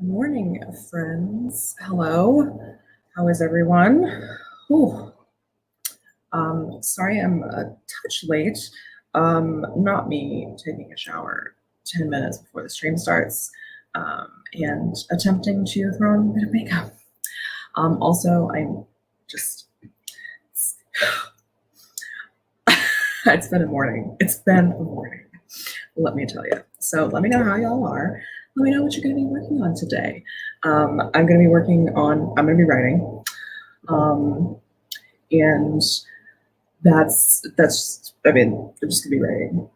Morning, friends. Hello. How is everyone? Whew. Sorry I'm a touch late. Not me taking a shower 10 minutes before the stream starts and attempting to throw on a bit of makeup. Also, I'm just, it's been a morning. It's been a morning, let me tell you. So let me know how y'all are. Let me know what you're going to be working on today. I'm going to be writing. And I'm just gonna be writing.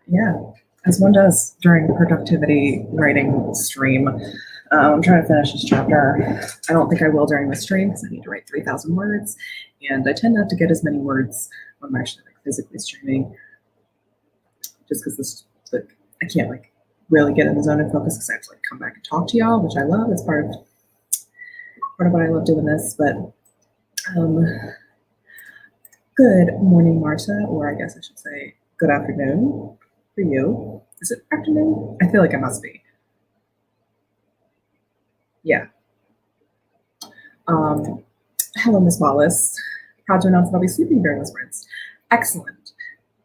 Yeah, as one does during productivity writing stream. I'm trying to finish this chapter. I don't think I will during the stream because I need to write 3,000 words, and I tend not to get as many words when I'm actually physically streaming, just because I can't really get in the zone and focus because I have to come back and talk to y'all, which I love. It's part of what I love doing this, but. Good morning, Marta, or I guess I should say good afternoon for you. Is it afternoon? I feel like it must be. Yeah. Hello, Miss Wallace. Proud to announce that I'll be sleeping during this rinse. Excellent.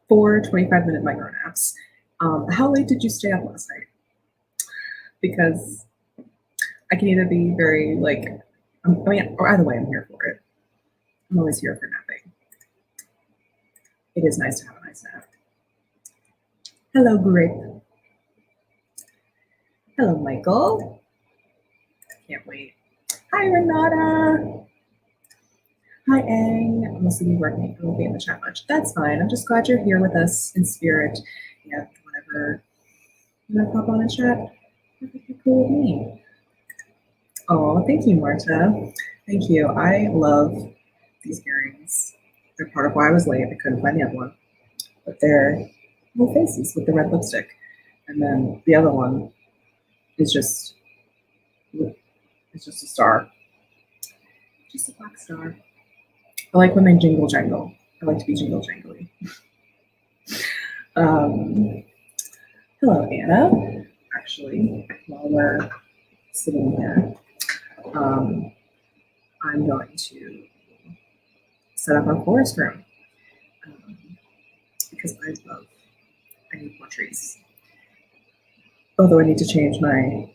4 25-minute micro naps. How late did you stay up last night? Because I can either be very or either way, I'm here for it. I'm always here for napping. It is nice to have a nice nap. Hello, Grape. Hello, Michael. Can't wait. Hi, Renata. Hi, Ang. I'm mostly be working. I won't be in the chat much. That's fine. I'm just glad you're here with us in spirit. And whenever you want to pop on a chat, perfectly cool with me. Oh, thank you, Marta. Thank you. I love these earrings. They're part of why I was late. I couldn't find the other one. But they're little faces with the red lipstick. And then the other one is just a star. Just a black star. I like when they jingle jangle. I like to be jingle jangly. Hello, Anna. Actually, while we're sitting here, I'm going to set up our forest room because I need more trees. Although I need to change I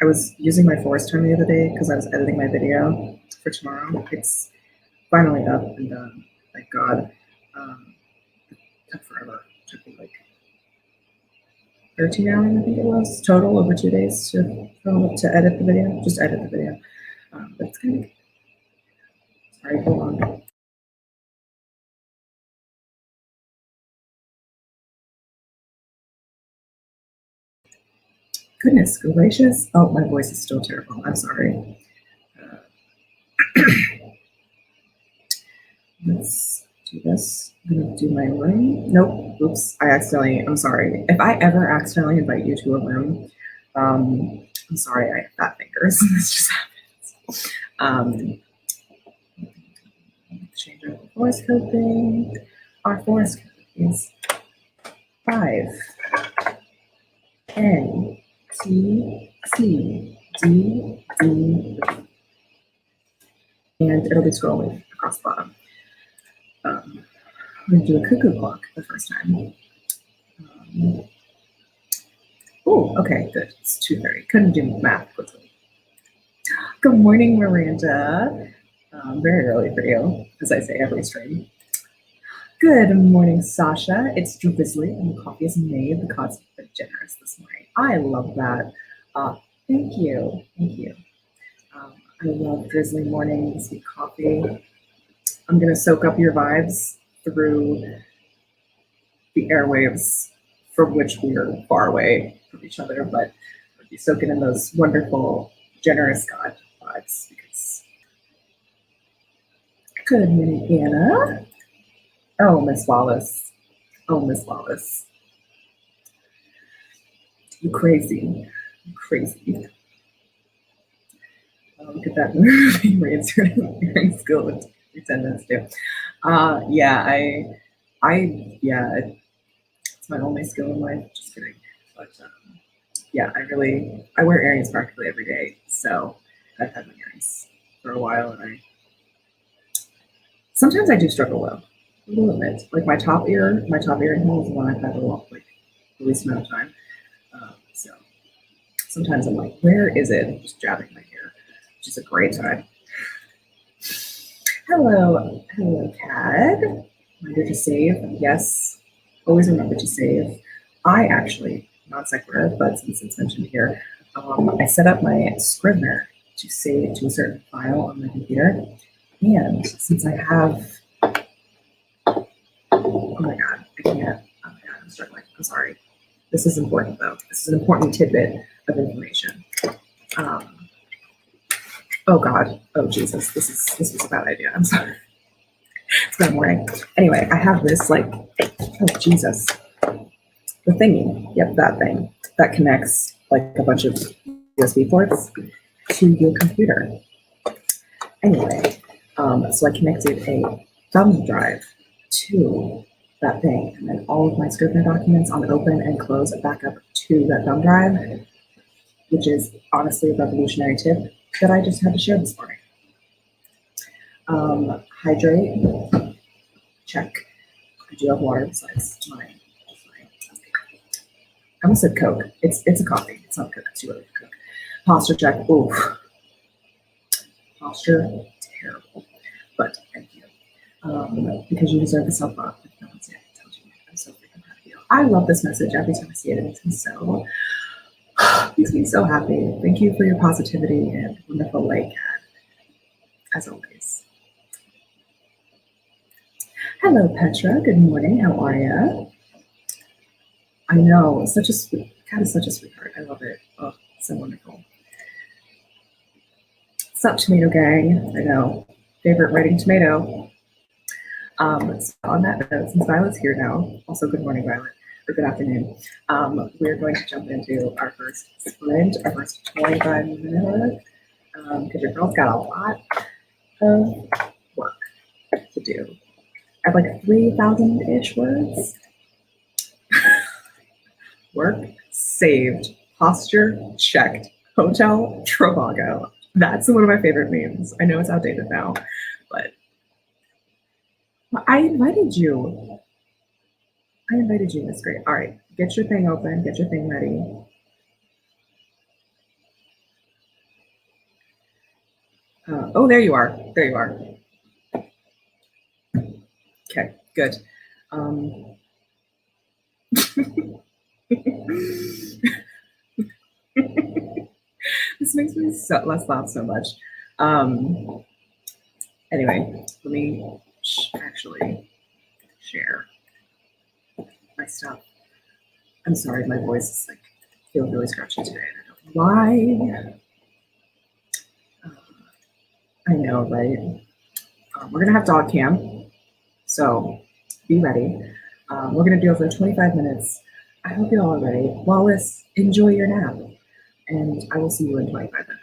was using my forest time the other day because I was editing my video for tomorrow. It's finally up and done, thank God. It took forever. It took me 13 hours, I think it was, total over 2 days to edit the video. Just edit the video. But it's kind of, sorry, hold on. Goodness gracious. Oh, my voice is still terrible. I'm sorry. Let's do this. I'm going to do my room. Nope. Oops. I'm sorry. If I ever accidentally invite you to a room, I'm sorry, I have fat fingers. This just happens. Change our forest code thing. Our forest code is 5 N T C D D, and it'll be scrolling across the bottom. I'm going to do a cuckoo clock the first time. Oh, okay, good. It's 2:30. Couldn't do math quickly. Good morning, Miranda. Very early for you, as I say every stream. Good morning, Sasha. It's drizzly and the coffee is made. The cause is generous this morning. I love that. Thank you. Thank you. I love drizzly mornings with coffee. I'm going to soak up your vibes through the airwaves from which we are far away from each other, but I'll be soaking in those wonderful, generous God vibes. Good morning, Anna. Oh, Miss Wallace. Oh, Miss Wallace. You crazy. You crazy. Look at that movie reinserting skill with 10 minutes too. Yeah, it's my only skill in life. Just kidding. But yeah, I wear earrings practically every day. So I've had my earrings for a while, and sometimes I do struggle though. A little bit. Like my top earring hole is the one I've had the least amount of time. So sometimes I'm like, where is it? I'm just jabbing my hair, which is a great time. Hello, Cad. Remember to save. Yes, always remember to save. I actually, non sequitur, but since it's mentioned here, I set up my Scrivener to save to a certain file on my computer. And since I have, oh my God, I can't, oh my God, I'm struggling. I'm sorry. This is important though. This is an important tidbit of information. Oh God, oh Jesus, this was a bad idea. I'm sorry. It's been a morning. Anyway, I have this oh Jesus, the thingy. Yep, that thing that connects like a bunch of USB ports to your computer. Anyway, so I connected a thumb drive to that thing, and then all of my Scrivener documents on open and close back up to that thumb drive, which is honestly a revolutionary tip that I just had to share this morning. Hydrate, check. I do have water besides my. I almost said Coke. It's a coffee. It's not a Coke. It's too early for Coke. Posture check. Oof. Posture terrible, but thank you because you deserve the self love. If no one's yet told you, I'm so freaking proud of you. I love this message. Every time I see it, it makes me so happy. Thank you for your positivity and wonderful light, Cat, as always. Hello, Petra. Good morning. How are you? I know, such a sweet cat is such a sweetheart. I love it. Oh, so wonderful. Sup, Tomato Gang? I know, favorite writing tomato. So on that note, since Violet's here now, also good morning, Violet, or good afternoon. We're going to jump into our first sprint, our first 25 minutes, because your girl's got a lot of work to do. I have like 3,000-ish words. Work saved, posture checked, hotel Trivago. That's one of my favorite memes. I know it's outdated now, but I invited you. That's great. All right, get your thing open, get your thing ready. Oh, there you are. There you are. Okay, good. This makes me less laugh so much. Anyway, let me actually share my stuff. I'm sorry, my voice is feels really scratchy today. I don't know why. I know, right? We're gonna have dog cam, so be ready. We're gonna do it for 25 minutes. I hope you're all ready. Wallace, enjoy your nap, and I will see you in 25 minutes.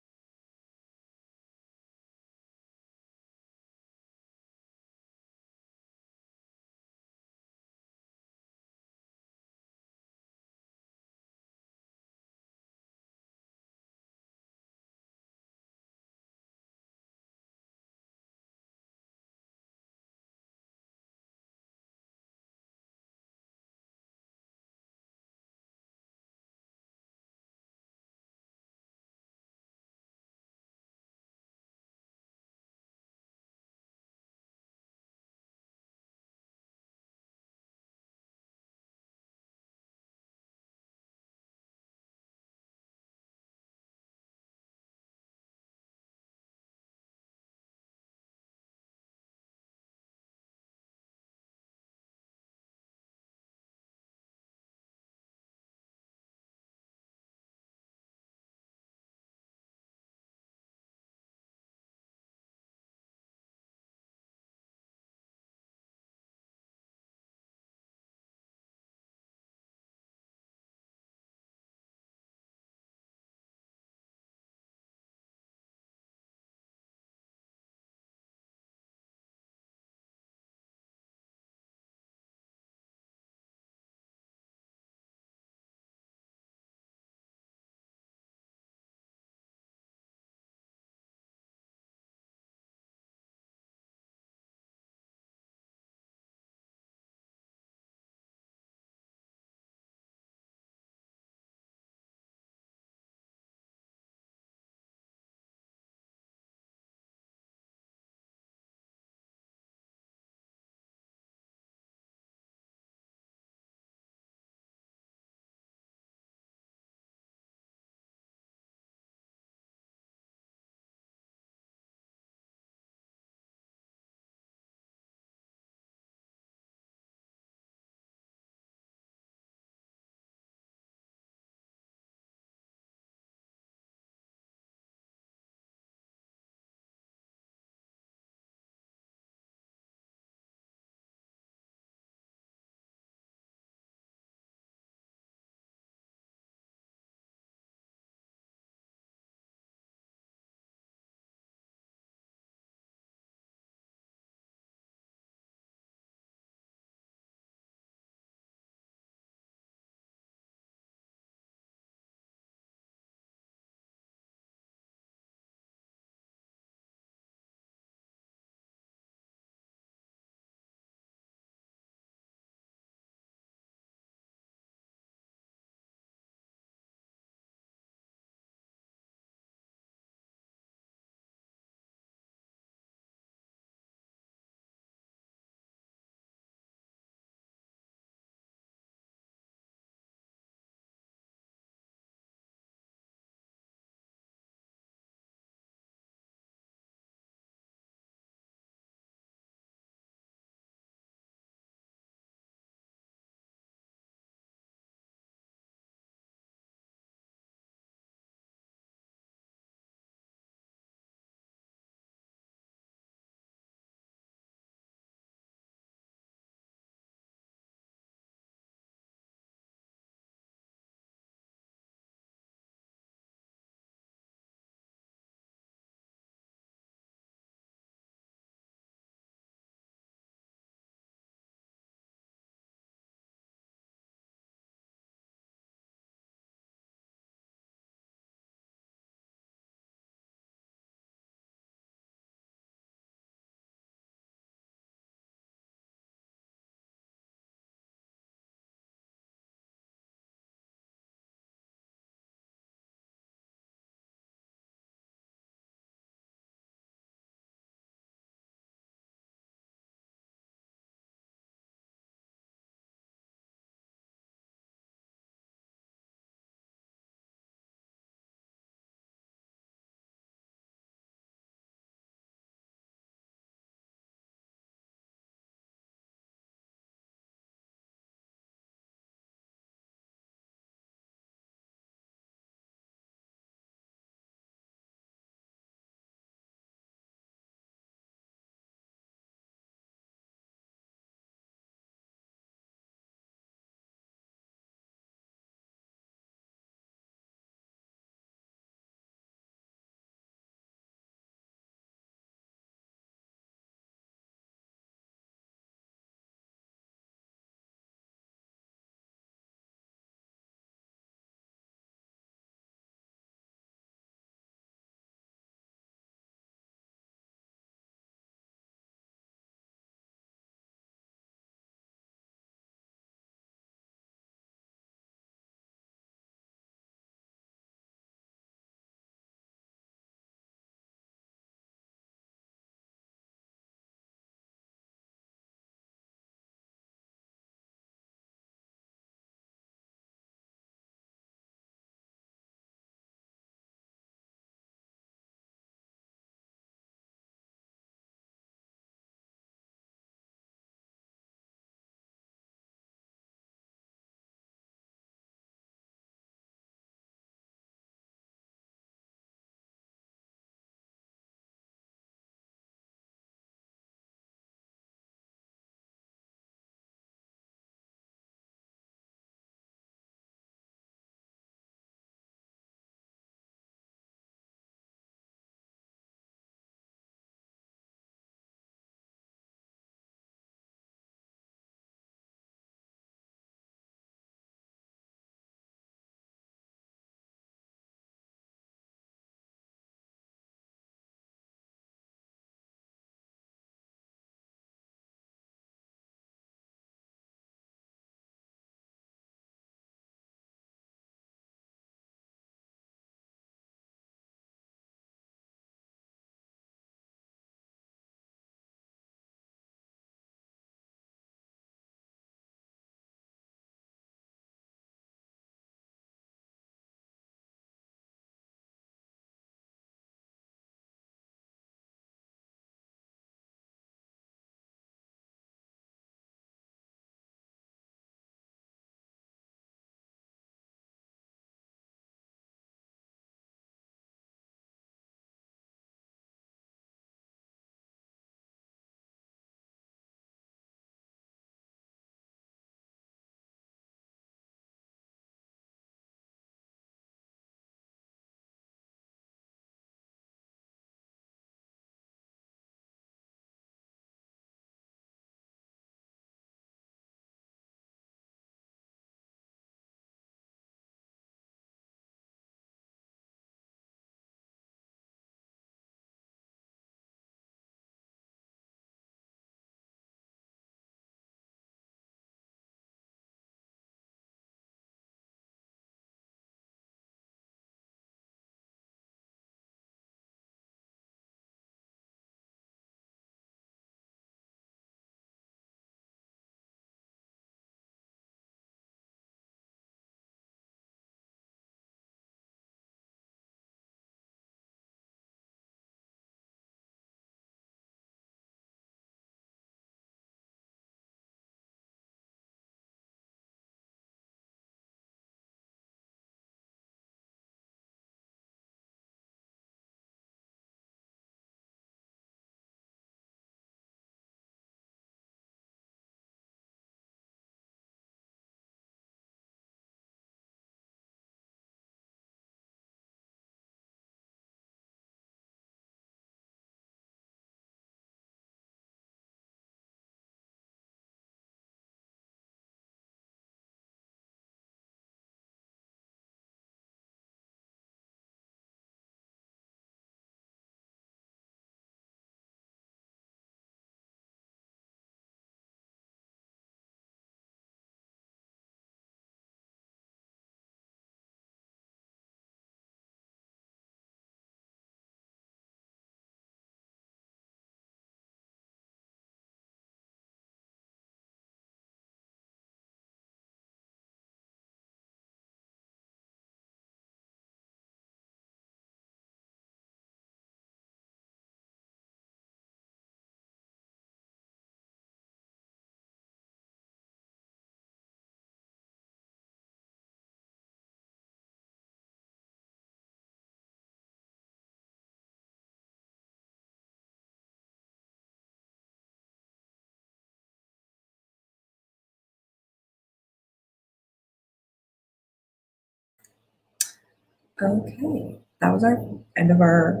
Okay, that was our end of our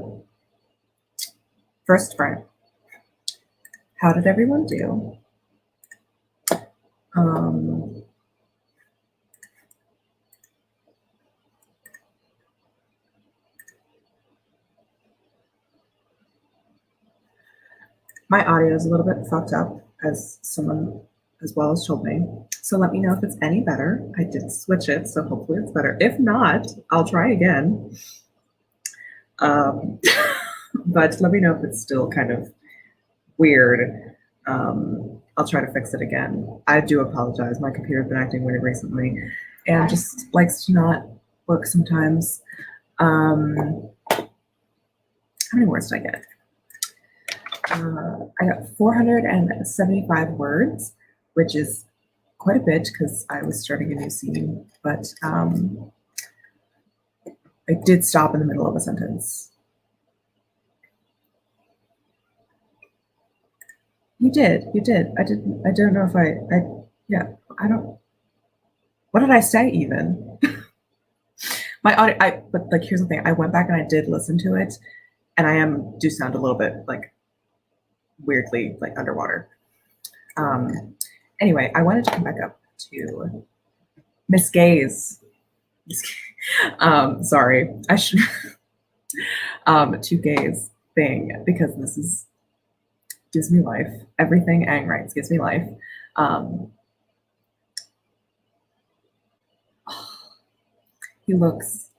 first sprint. How did everyone do? My audio is a little bit fucked up, as someone as well as told me. So let me know if it's any better. I did switch it, so hopefully it's better. If not, I'll try again. But let me know if it's still kind of weird. I'll try to fix it again. I do apologize. My computer's been acting weird recently and just likes to not work sometimes. How many words did I get? I got 475 words, which is quite a bit because I was starting a new scene, but I did stop in the middle of a sentence. You did. I don't know if what did I say even? My audio, but like, here's the thing. I went back and I did listen to it, and I do sound a little bit like weirdly like underwater. Anyway, I wanted to come back up to Miss Gaze. Sorry, I should to Gaze thing because this gives me life. Everything Aang writes gives me life. He looks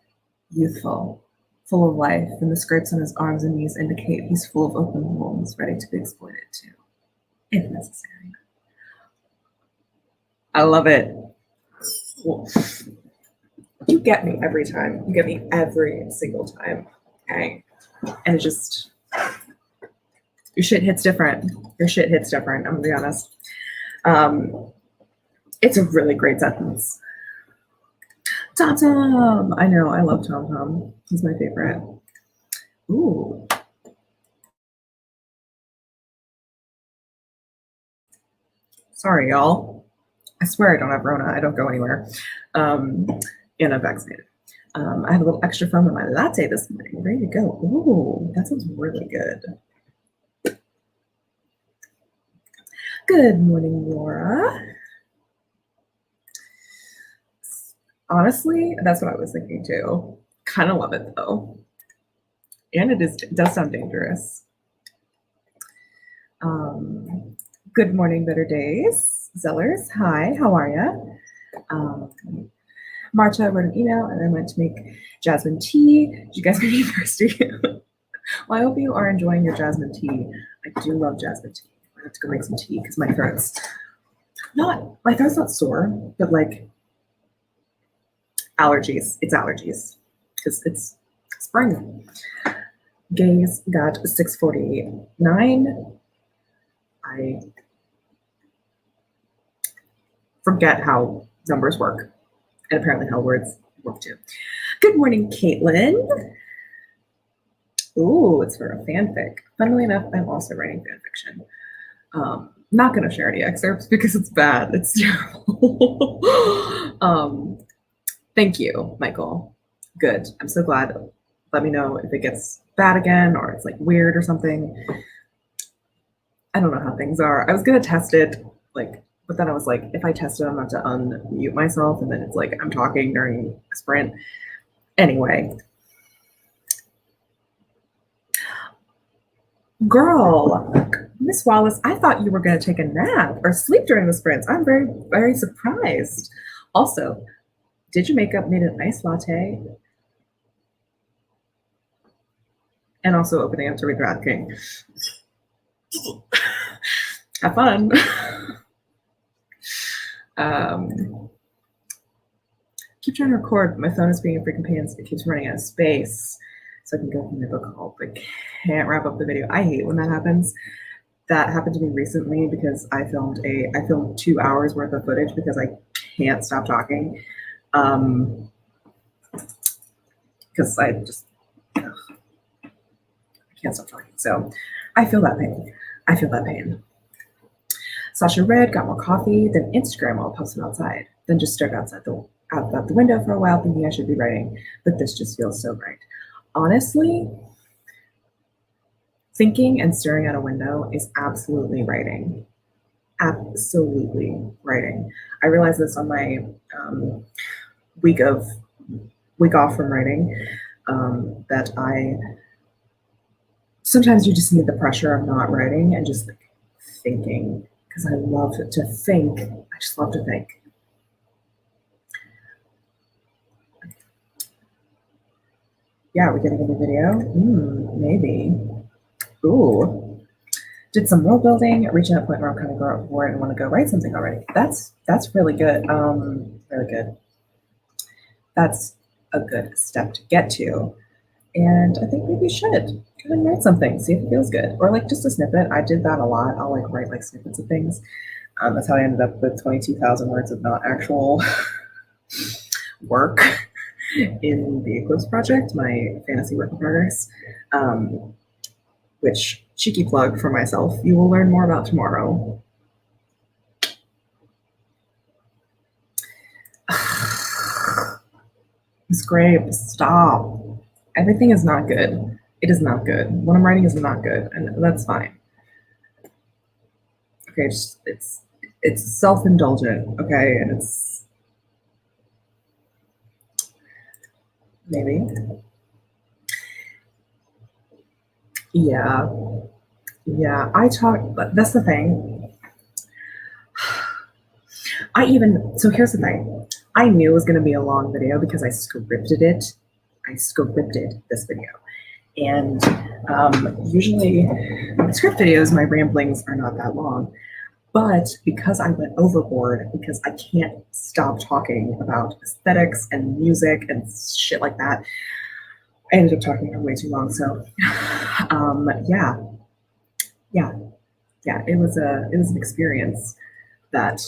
youthful, full of life, and the scrapes on his arms and knees indicate he's full of open wounds ready to be exploited too, if necessary. I love it. You get me every time. You get me every single time. Okay. And it just, your shit hits different. I'm gonna be honest. It's a really great sentence. Tom Tom. I know, I love Tom Tom. He's my favorite. Ooh. Sorry, y'all. I swear I don't have Rona. I don't go anywhere. And I'm vaccinated. I have a little extra foam in my latte this morning. Ready to go. Ooh, that sounds really good. Good morning, Laura. Honestly, that's what I was thinking too. Kind of love it though. And it does sound dangerous. Good morning, better days. Zellers, hi, how are you? Marta wrote an email and I went to make jasmine tea. Did you guys make me thirsty? Well, I hope you are enjoying your jasmine tea. I do love jasmine tea. I have to go make some tea because my throat's not sore, but like allergies. It's allergies because it's spring. Gaze got 649. I forget how numbers work and apparently how words work too. Good morning, Caitlin. Ooh, it's for a fanfic. Funnily enough, I'm also writing fanfiction. Not going to share any excerpts because it's bad. It's terrible. Thank you, Michael. Good. I'm so glad. Let me know if it gets bad again or it's like weird or something. I don't know how things are. I was going to test it, but then I was like, if I test it, I'm going to have to unmute myself. And then it's like I'm talking during a sprint. Anyway. Girl, Miss Wallace, I thought you were going to take a nap or sleep during the sprints. I'm very, very surprised. Also, did your makeup made an iced latte? And also opening up to read King. Have fun. Keep trying to record, but my phone is being a freaking pain. It keeps running out of space. So I can go from my book haul, but can't wrap up the video. I hate when that happens. That happened to me recently because I filmed 2 hours worth of footage because I can't stop talking. Because I can't stop talking. So I feel that pain. Sasha read, got more coffee, then Instagram while posted outside, then just stared outside the out the window for a while thinking I should be writing, but this just feels so right. Honestly, thinking and staring out a window is absolutely writing. Absolutely writing. I realized this on my week off from writing, that I sometimes you just need the pressure of not writing and just like thinking, because I love to think. I just love to think. Yeah, we're getting a new video. Maybe. Ooh. Did some world building, reaching that point where I'm kind of bored and want to go write something already. That's really good. Really good. That's a good step to get to. And I think maybe you should go and write something, see if it feels good. Or like just a snippet. I did that a lot. I'll like write like snippets of things. That's how I ended up with 22,000 words of not actual work in the Eclipse Project, my fantasy work in progress, which, cheeky plug for myself, you will learn more about tomorrow. Miss Grape, stop. Everything is not good. It is not good. What I'm writing is not good, and that's fine. Okay, it's self-indulgent, okay, and it's maybe. Yeah. Yeah, that's the thing. So here's the thing. I knew it was going to be a long video because I scripted it. I scripted this video. And usually my script videos, my ramblings are not that long. But because I went overboard, because I can't stop talking about aesthetics and music and shit like that, I ended up talking for way too long. So yeah, it was an experience, that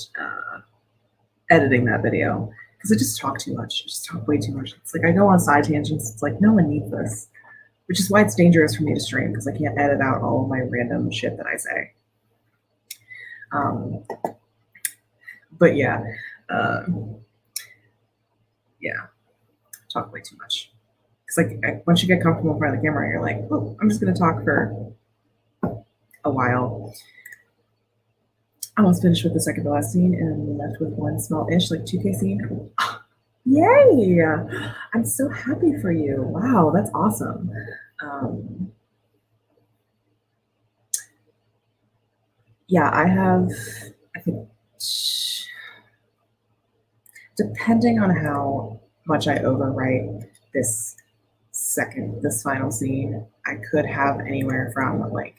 editing that video, because I just talk too much. I just talk way too much. It's like I go on side tangents. It's like no one needs this, which is why it's dangerous for me to stream, because I can't edit out all of my random shit that I say. But yeah, talk way too much. Because like once you get comfortable in front of the camera, you're like, oh, I'm just gonna talk for a while. I almost finished with the second to last scene and left with one small-ish, like 2K scene. Yay! I'm so happy for you. Wow, that's awesome. Yeah, I think, depending on how much I overwrite this final scene, I could have anywhere from like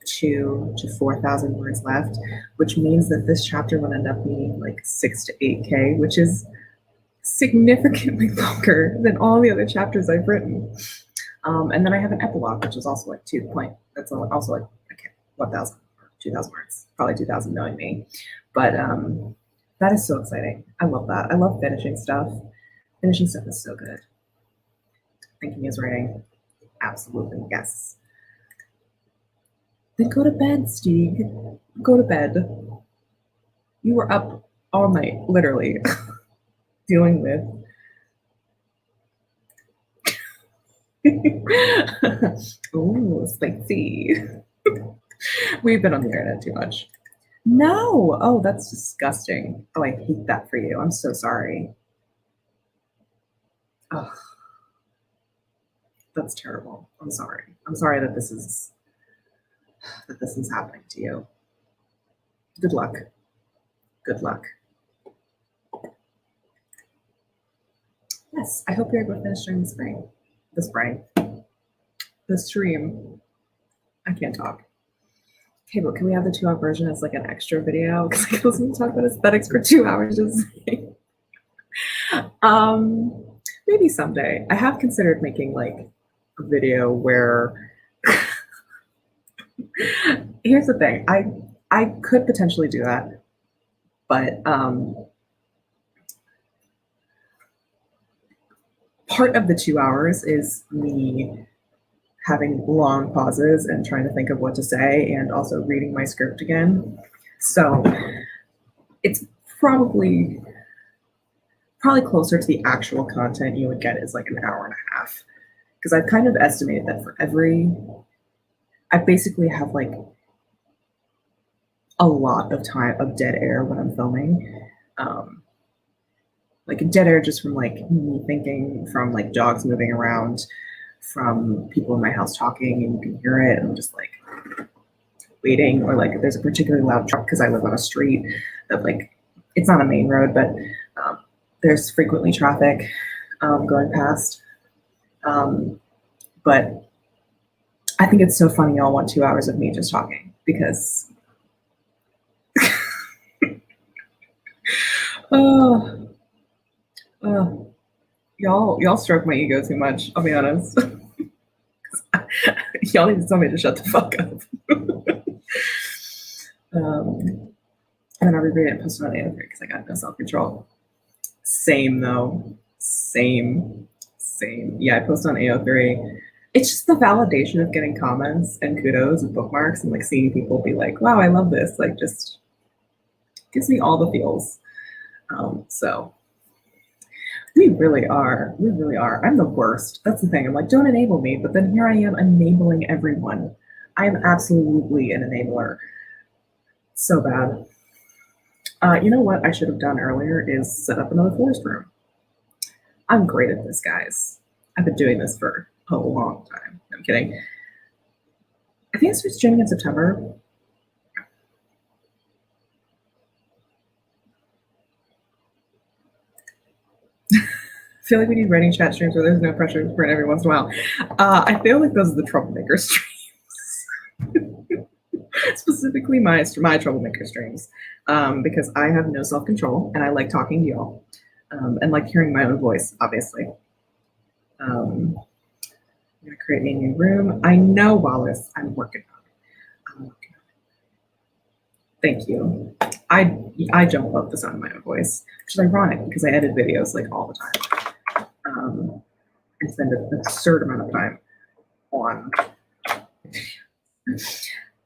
2,000 to 4,000 words left, which means that this chapter would end up being like 6 to 8K, which is significantly longer than all the other chapters I've written. And then I have an epilogue, which is also like that's also like, okay, 1,000 or 2,000 words, probably 2,000 knowing me. But that is so exciting. I love that. I love finishing stuff. Finishing stuff is so good. Thinking is writing. Absolutely, yes. Then go to bed, Steve. Go to bed. You were up all night, literally, dealing with. Ooh, spicy. We've been on the internet too much. No. Oh, that's disgusting. Oh, I hate that for you. I'm so sorry. Oh, that's terrible. I'm sorry. I'm sorry that this is happening to you. Good luck. Good luck. Yes, I hope you're able to finish during the spring. The stream. I can't talk. Okay, but can we have the 2-hour version as like an extra video? Because I wasn't talk about aesthetics for 2 hours. Just maybe someday. I have considered making like a video where here's the thing. I could potentially do that, but part of the 2 hours is me having long pauses and trying to think of what to say, and also reading my script again. So it's probably probably closer to the actual content you would get is like an hour and a half. Because I've kind of estimated that for I basically have like a lot of time of dead air when I'm filming. Like dead air just from like me thinking, from like dogs moving around, from people in my house talking and you can hear it, and I'm just like waiting, or like if there's a particularly loud truck because I live on a street that like it's not a main road, but there's frequently traffic going past. But I think it's so funny y'all want 2 hours of me just talking because oh, y'all stroke my ego too much, I'll be honest. Y'all need to tell me to shut the fuck up. And then I'll reread it and post it on AO3 because I got no self-control. Same though. Same. Yeah, I post on AO3. It's just the validation of getting comments and kudos and bookmarks and like seeing people be like, wow, I love this. Like just gives me all the feels. So we really are. I'm the worst. That's the thing. I'm like, don't enable me. But then here I am enabling everyone. I am absolutely an enabler. So bad. You know what I should have done earlier is set up another forest room. I'm great at this, guys. I've been doing this for a long time. I'm kidding. I think it starts streaming in September. I feel like we need writing chat streams where there's no pressure to print every once in a while. I feel like those are the troublemaker streams. Specifically my troublemaker streams, because I have no self-control and I like talking to y'all, and like hearing my own voice, obviously. I'm gonna create a new room. I know, Wallace, I'm working on it. Thank you. I don't love the sound of my own voice, which is ironic because I edit videos like all the time. I spend an absurd amount of time on.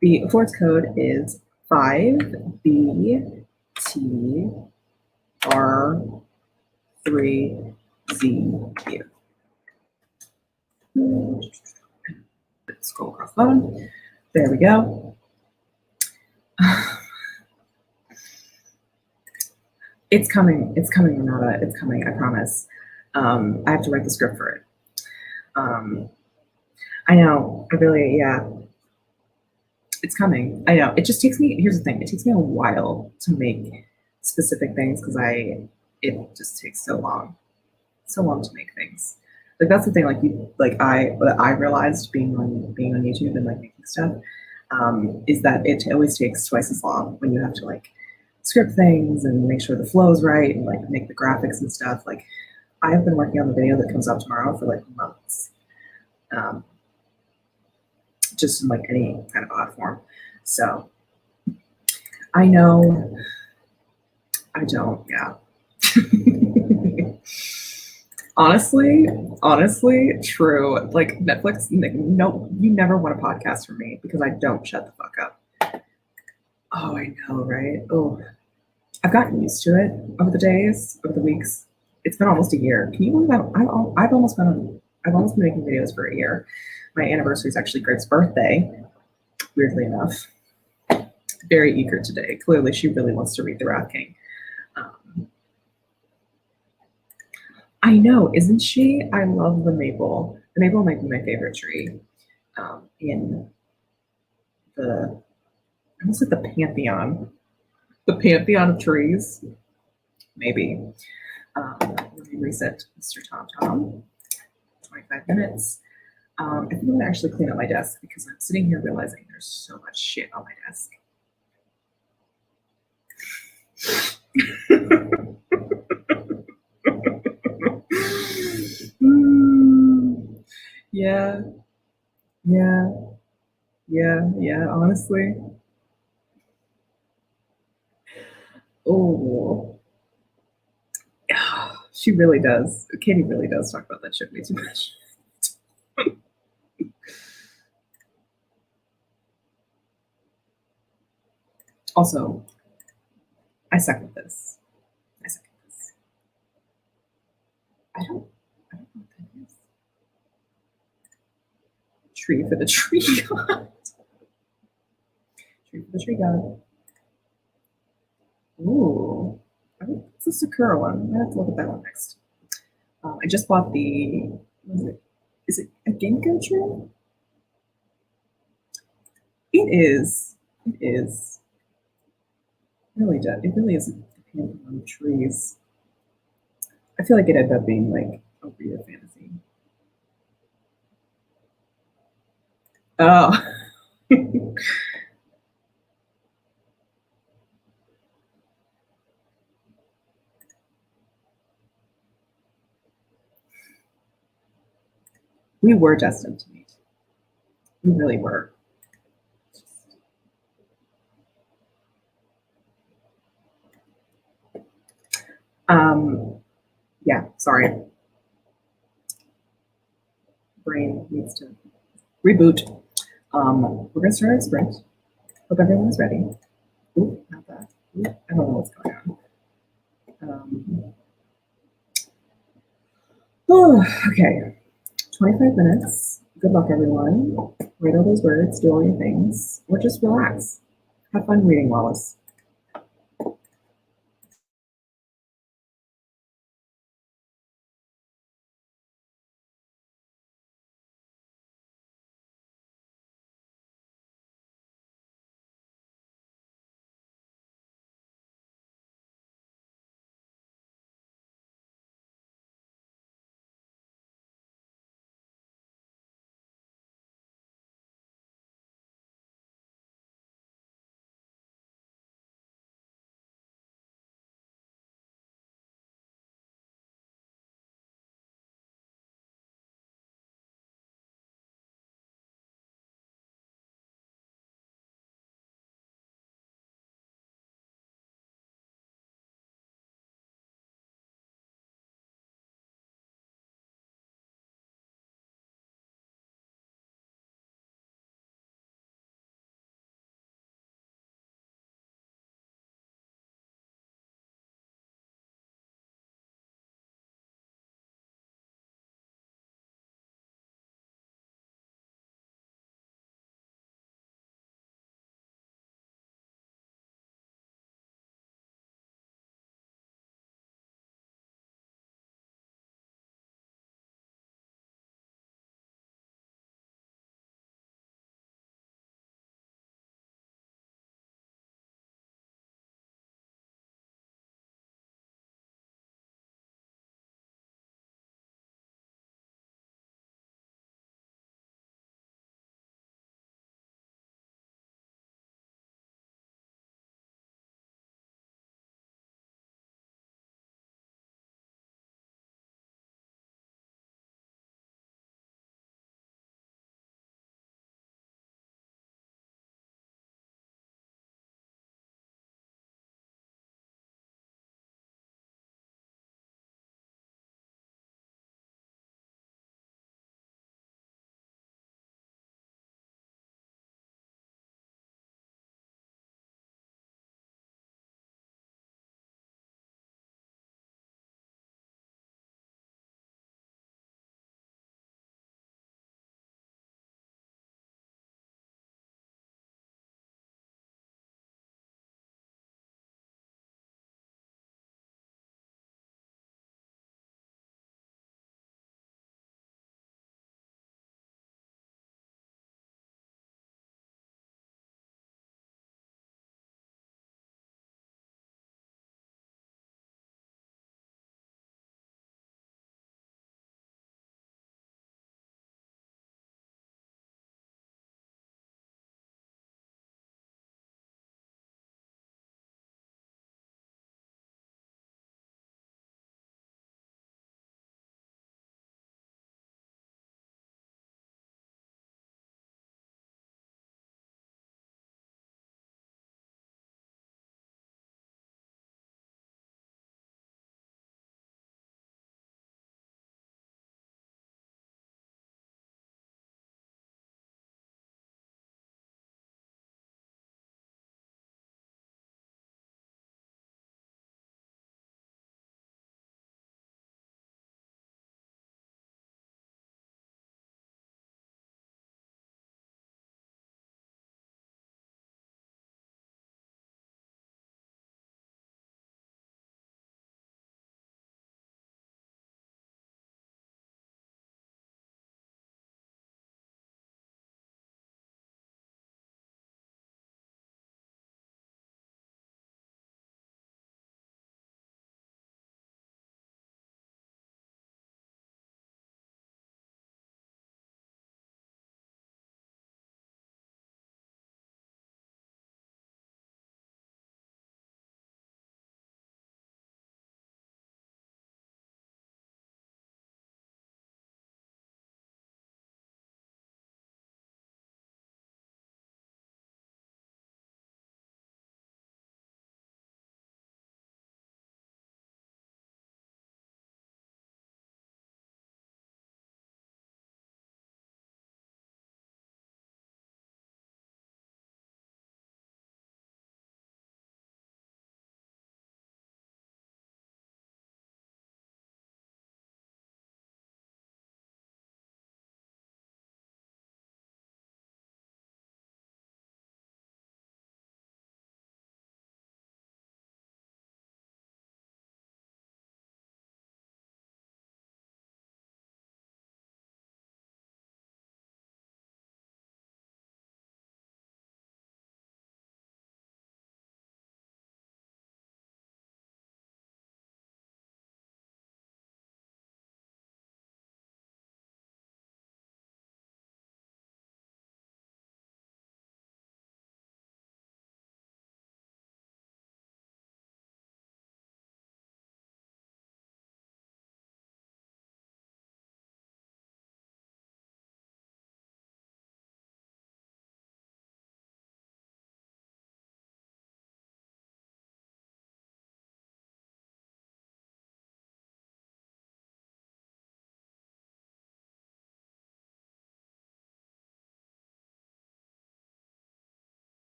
The Forest code is 5BTR3ZQ. Scroll across the bottom. There we go. It's coming, Renata. It's coming, I promise. I have to write the script for it. I know, yeah. It's coming. I know. It just takes me, here's the thing, it takes me a while to make specific things because it just takes so long to make things. Like that's the thing, I realized being on YouTube and like making stuff, is that it always takes twice as long when you have to like script things and make sure the flow's right and like make the graphics and stuff. Like I have been working on the video that comes out tomorrow for like months. Just in like any kind of odd form. So I know I don't, yeah. honestly, true. Like Netflix, no, you never want a podcast from me because I don't shut the fuck up. Oh, I know, right? Oh, I've gotten used to it over the days, over the weeks. It's been almost a year. Can you believe that? I've almost been making videos for a year. My anniversary is actually Greg's birthday, weirdly enough. Very eager today. Clearly, she really wants to read The Wrath King. I know, isn't she? I love the maple. The maple might be my favorite tree in the, I almost said the pantheon. The pantheon of trees, maybe. Let me reset Mr. Tom. 25 minutes. I think I'm gonna actually clean up my desk because I'm sitting here realizing there's so much shit on my desk. Yeah, honestly. Oh, she really does. Katie really does talk about that shit way too much. Also, I suck at this. I don't know what that is. Tree for the tree god. Tree for the tree god. Ooh. I think it's a Sakura one. I have to look at that one next. I just bought the, what is it? Is it a ginkgo tree? It is. It is. It really does. It really is dependent on the trees. I feel like it ended up being like a weird fantasy. Oh. We were destined to meet. We really were. Um, yeah, sorry. Brain needs to reboot. We're gonna start our sprint. Hope everyone's ready. Ooh, not that. Ooh, I don't know what's going on. Oh, okay. 25 minutes. Good luck, everyone. Write all those words, do all your things, or just relax. Have fun reading, Wallace.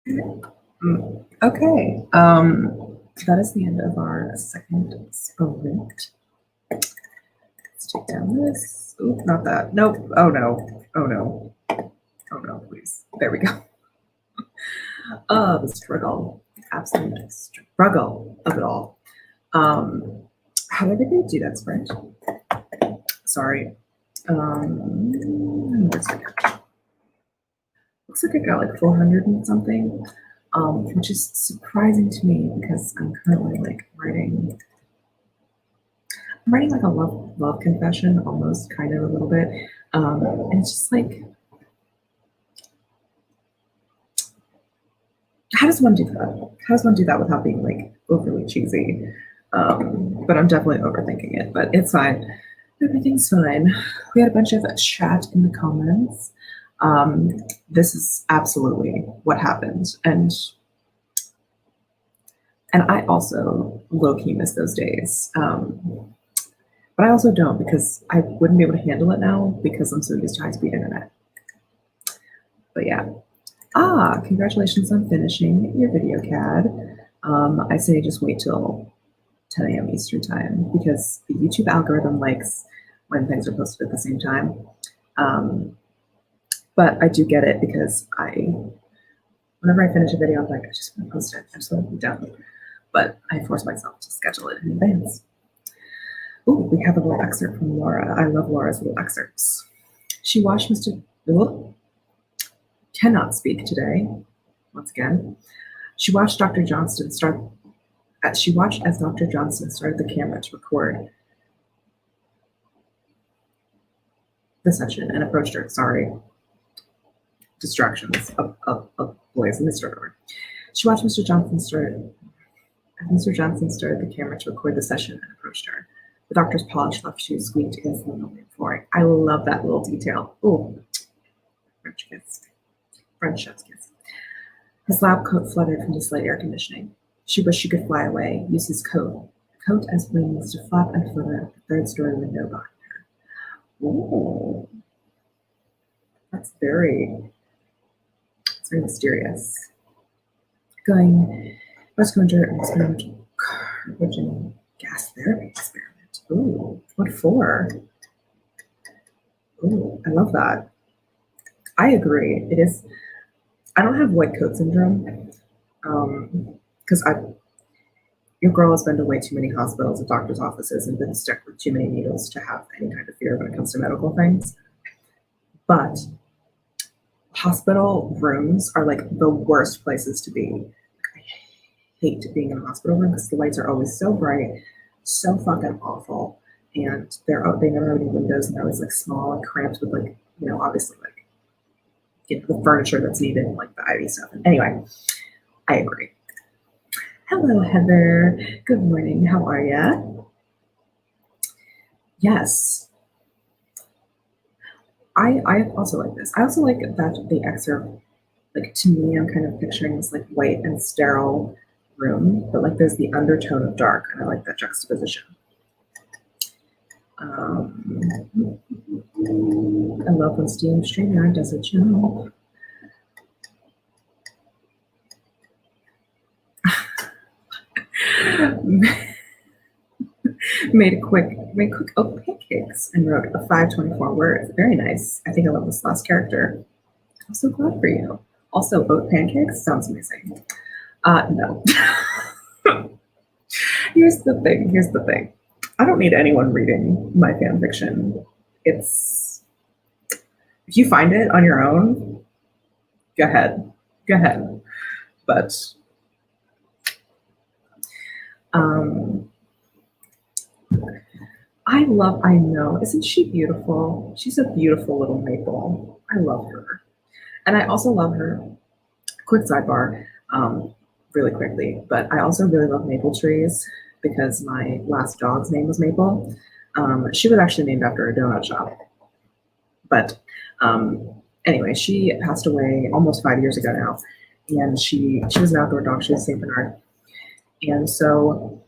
Okay. That is the end of our second sprint. Let's take down this. Oop, not that. Nope. Oh no. Oh no. Oh no, please. There we go. The struggle. Absolute struggle of it all. How did I do that sprint? Sorry. Looks like I got like 400 and something, which is surprising to me because I'm currently like writing like a love confession, almost kind of a little bit. And it's just like, how does one do that? How does one do that without being like overly cheesy? But I'm definitely overthinking it, but it's fine. Everything's fine. We had a bunch of chat in the comments. This is absolutely what happened. And I also low-key miss those days. But I also don't because I wouldn't be able to handle it now because I'm so used to high-speed internet. But yeah. Congratulations on finishing your video CAD. I say just wait till 10 a.m. Eastern time because the YouTube algorithm likes when things are posted at the same time. But I do get it because whenever I finish a video, I'm like, I just want to post it. I just want to be done. But I force myself to schedule it in advance. Ooh, we have a little excerpt from Laura. I love Laura's little excerpts. She watched Mr. Cannot speak today. Once again, she watched Dr. Johnston start. She watched as Dr. Johnston started the camera to record the session and approached her. Sorry, distractions of boys in the store. She watched Mr. Johnson started the camera to record the session and approached her. The doctor's polished left shoe squeaked against the linoleum flooring. I love that little detail. Ooh, French kiss. French chef's kiss. His lab coat fluttered from the slight air conditioning. She wished she could fly away, use his coat as wings to flap and flutter at the third-story window behind her. Ooh, that's very mysterious. Let's go into an experimental carbogen gas therapy experiment. Ooh, what for? Ooh, I love that. I agree. It is. I don't have white coat syndrome because your girl has been to way too many hospitals and doctor's offices and been stuck with too many needles to have any kind of fear when it comes to medical things. But hospital rooms are like the worst places to be. I hate being in a hospital room because the lights are always so bright, so fucking awful, and they never have any windows and they're always like small and cramped with like, you know, obviously like the furniture that's needed and like the IV stuff. And anyway, I agree. Hello, Heather. Good morning. How are ya? Yes. I also like this. I also like that the excerpt, like to me, I'm kind of picturing this like white and sterile room, but like there's the undertone of dark, and I like that juxtaposition. I love when Steam StreamYard does a job. Made quick oat pancakes and wrote a 524 words. Very nice. I think I love this last character. I'm so glad for you. Also, oat pancakes sounds amazing. No. Here's the thing. I don't need anyone reading my fan fiction. If you find it on your own, go ahead. But I know, isn't she beautiful? She's a beautiful little maple. I love her. And I also love her. Quick sidebar, really quickly, but I also really love maple trees because my last dog's name was Maple. She was actually named after a donut shop. But anyway, she passed away almost 5 years ago now. And she was an outdoor dog. She was a St. Bernard. And so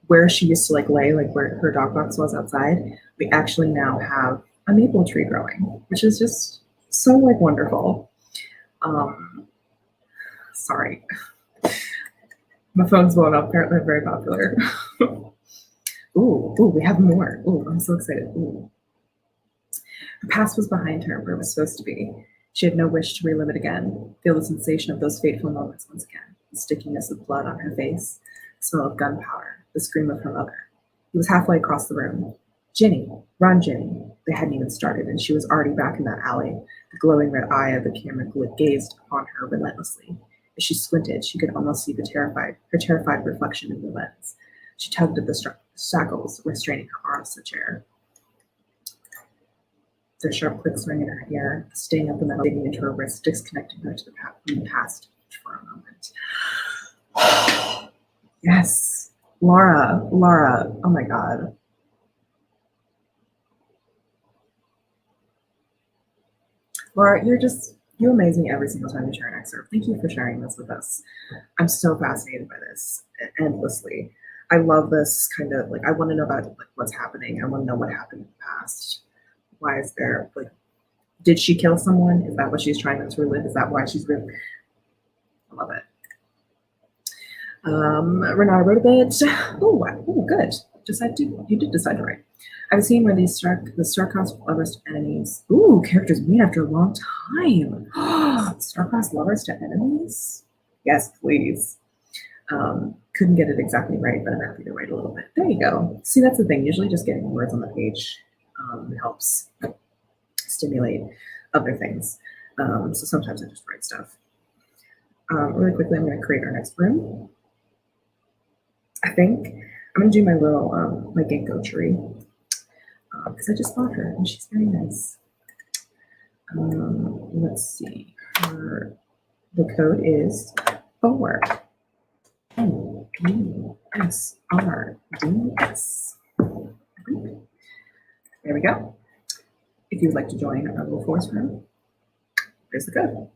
where she used to like lay, like where her dog box was outside, we actually now have a maple tree growing, which is just so like wonderful. Sorry. My phone's blowing up. Apparently, they're very popular. Ooh, we have more. Ooh, I'm so excited. Ooh. The past was behind her where it was supposed to be. She had no wish to relive it again, feel the sensation of those fateful moments once again, the stickiness of blood on her face, the smell of gunpowder, the scream of her mother. He was halfway across the room. Ginny, run, Ginny. They hadn't even started, and she was already back in that alley. The glowing red eye of the camera gazed upon her relentlessly. As she squinted, she could almost see her terrified reflection in the lens. She tugged at the shackles, restraining her arms to the chair. The sharp clicks rang in her ear, the sting of the metal digging into her wrist, disconnecting her from the past for a moment. Yes, Laura, oh my God. Laura, you're amazing every single time you share an excerpt. Thank you for sharing this with us. I'm so fascinated by this endlessly. I love this kind of I want to know about what's happening. I want to know what happened in the past. Why is there did she kill someone? Is that what she's trying to relive? Is that why she's really? I love it. Renata wrote a bit. Oh, good. You did decide to write. I've seen where the star-crossed lovers to enemies. Ooh, characters meet after a long time. Star-crossed lovers to enemies? Yes, please. Couldn't get it exactly right, but I'm happy to write a little bit. There you go. See, that's the thing. Usually just getting words on the page helps stimulate other things. So sometimes I just write stuff. Really quickly, I'm going to create our next room. I think I'm going to do my little my ginkgo tree because I just bought her and she's very nice. Let's see. The code is 4 NBSRDS. There we go. If you would like to join our little force room, there's the code.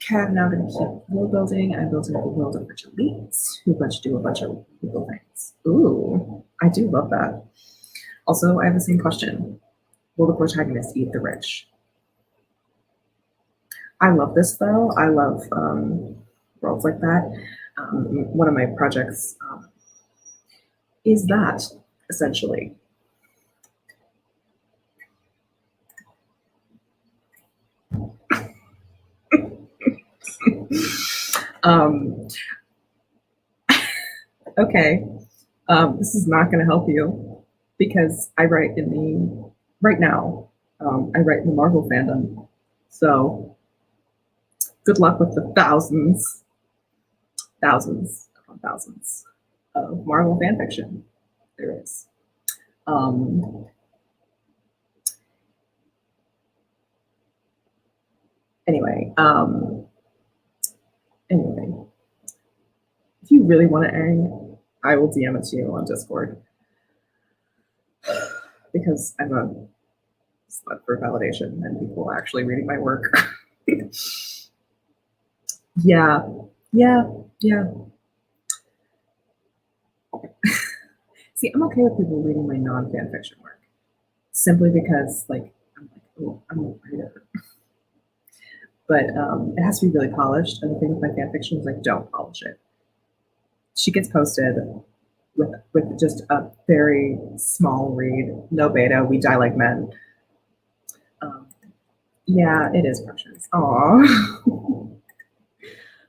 Cat now going to keep world building. I'm building a world of rich elites who do a bunch of cool things. Ooh, I do love that. Also, I have the same question. Will the protagonist eat the rich? I love this though. I love worlds like that. One of my projects is that essentially. Okay, this is not going to help you because I write right now, I write in the Marvel fandom. So good luck with the thousands of Marvel fan fiction there is. Anyway, if you really want to Aang, I will DM it to you on Discord because I'm a slut for validation and people actually reading my work. Yeah. See, I'm okay with people reading my non-fan fiction work simply because, I'm a writer. But it has to be really polished. And the thing with my fan fiction is don't polish it. She gets posted with just a very small read, no beta. We die like men. Yeah, it is precious. Aww.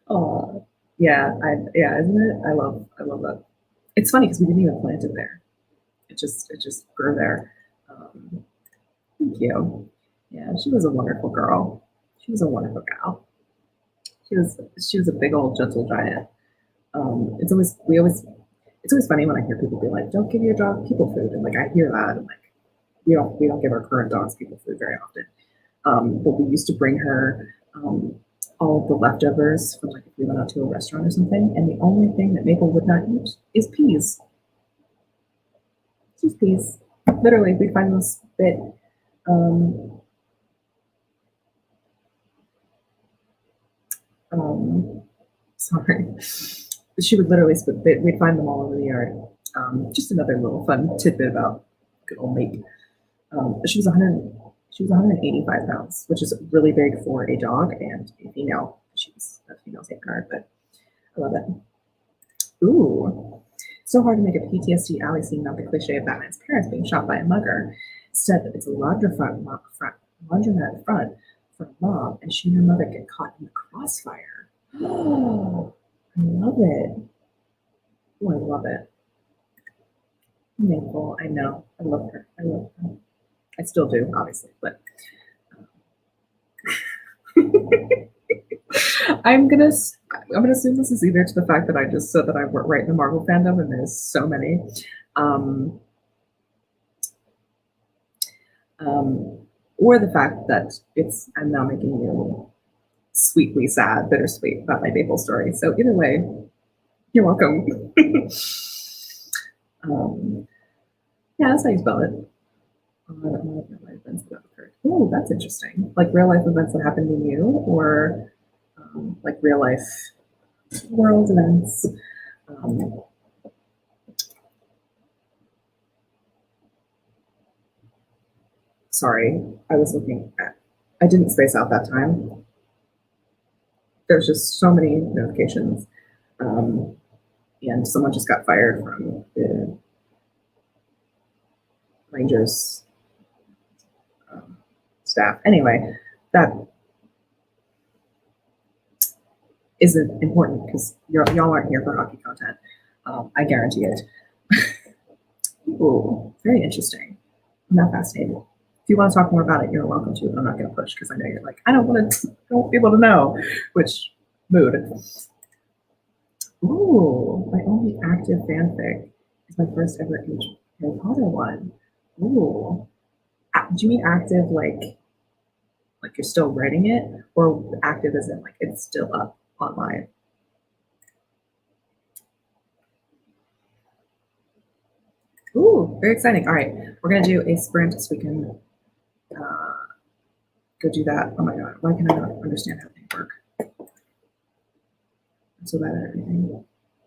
Aww. Yeah, isn't it? I love that. It's funny because we didn't even plant it there. It just grew there. Thank you. Yeah, she was a wonderful girl. She was a wonderful gal. She was a big old gentle giant. It's always funny when I hear people be like, "Don't give your dog people food," and I hear that, and we don't give our current dogs people food very often. But we used to bring her all of the leftovers from if we went out to a restaurant or something, and the only thing that Maple would not eat is peas. Just peas. Literally, we'd find them spit. Sorry. She would literally spit. We'd find them all over the yard. Just another little fun tidbit about good old Mate. She was She was 185 pounds, which is really big for a dog and a female. She's a female St. Bernard, but I love it. Ooh. So hard to make a PTSD alley scene about the cliche of Batman's parents being shot by a mugger. Instead, it's a laundromat front for a mom, and she and her mother get caught in the crossfire. Oh, I love it. Oh, I love it. Maple, I know. I love her. I love her. I still do, obviously, but I'm gonna I'm gonna assume this is either to the fact that I just said that I work right in the Marvel fandom and there's so many, um, um, or the fact that it's I'm now making you sweetly sad, bittersweet about my Maple story. So either way, you're welcome. um, yeah, that's how you spell it. Real life events that occurred. Oh, that's interesting. Like real life events that happened to you, or like real life world events. Um, sorry, I was looking at. I didn't space out that time. There's just so many notifications, um, and someone just got fired from the Rangers um, staff. Anyway, that isn't important because y'all aren't here for hockey content. I guarantee it. Ooh, very interesting. I'm not fascinated. If you want to talk more about it, you're welcome to, but I'm not going to push because I know you're like, I don't want people to know. Which mood? Ooh, my only active fanfic is my first ever Harry Potter one. Ooh, do you mean active like you're still writing it, or active as in like it's still up online? Ooh, very exciting. All right, we're gonna do a sprint so we can uh, go do that. Oh my god, why can I not understand how things work? I'm so bad at everything.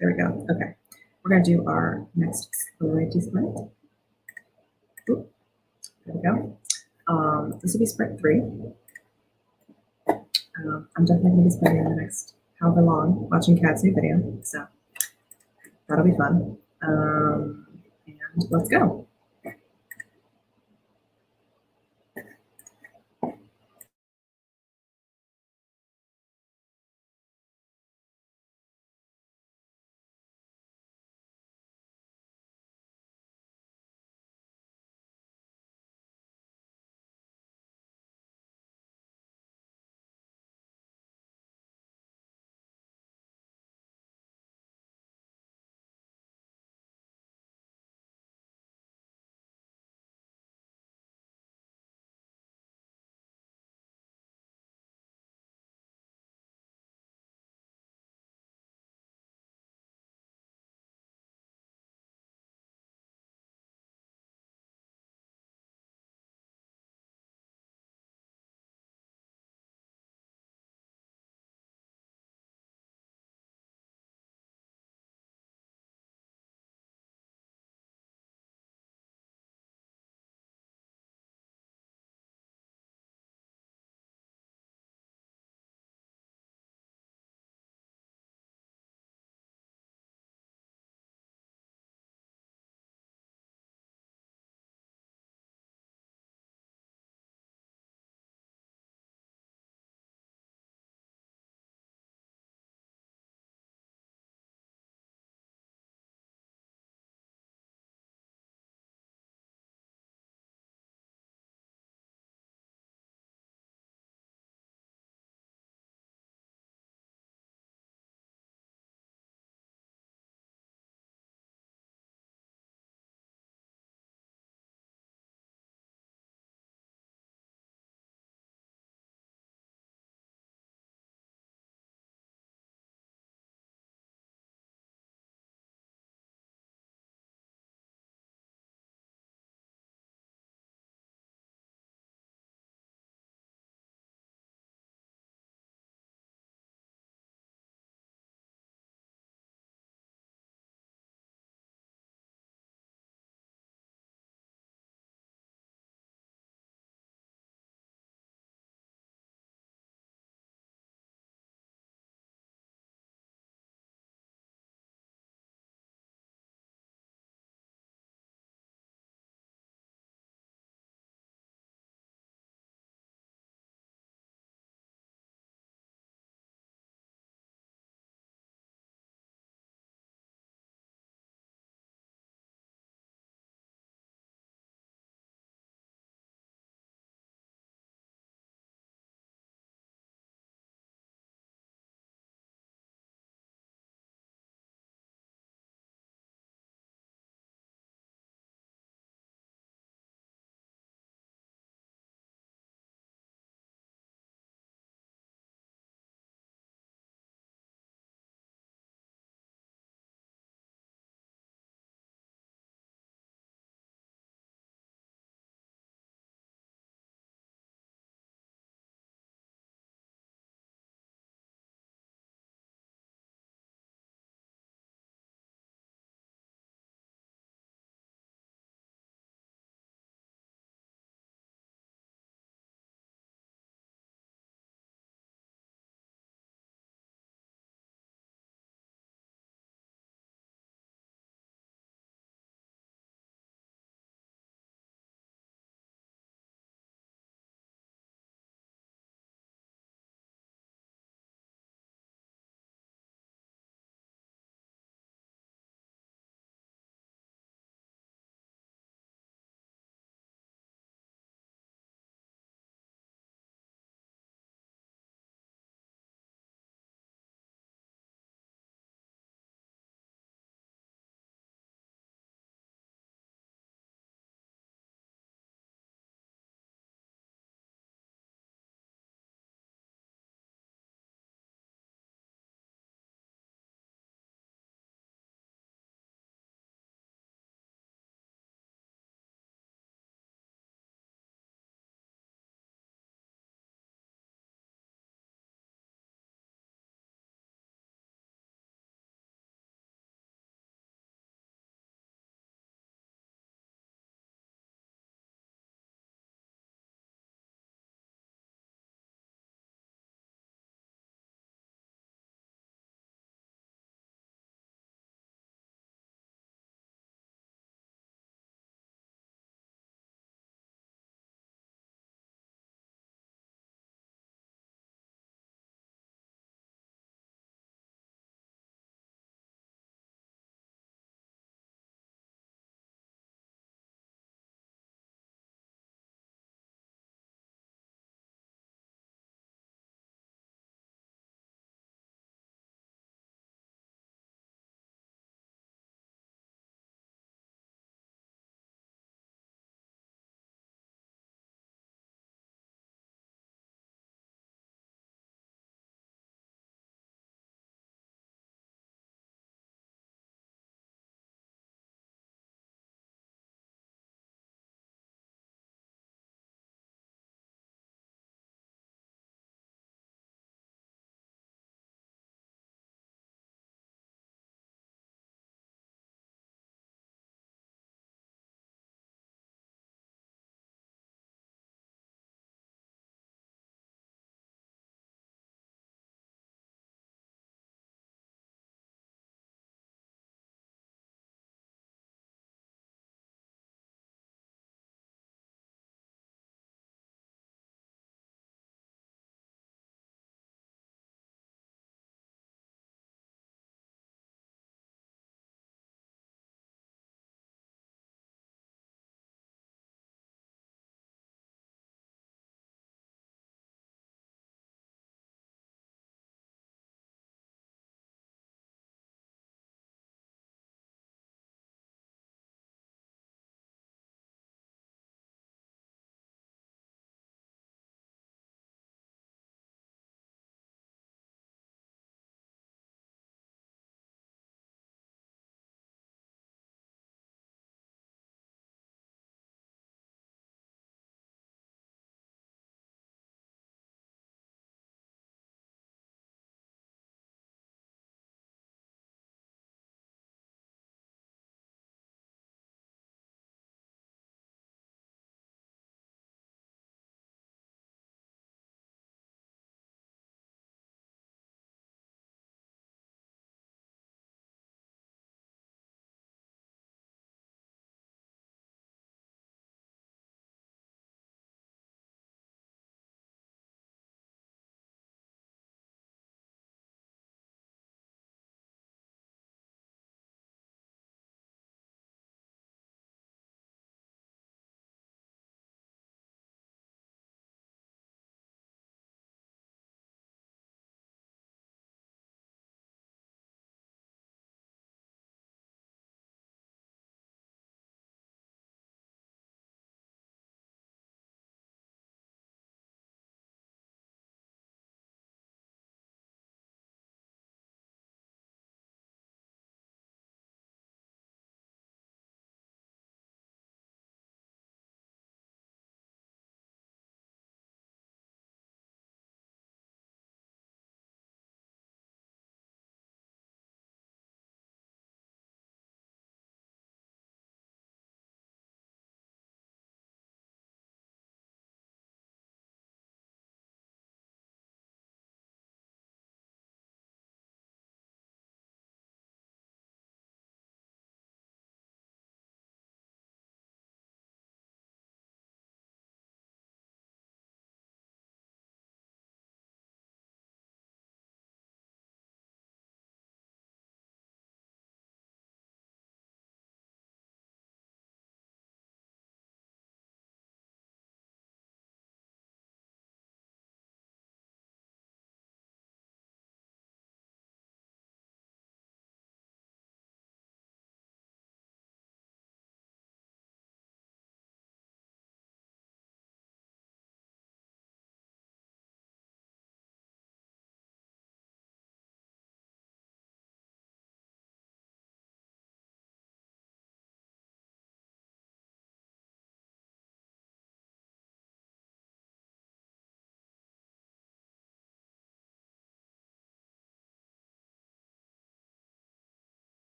There we go. Okay, we're gonna do our next variety sprint. Ooh, there we go. This will be sprint 3. I'm definitely gonna be spending the next however long watching Kat's new video, so that'll be fun. And let's go.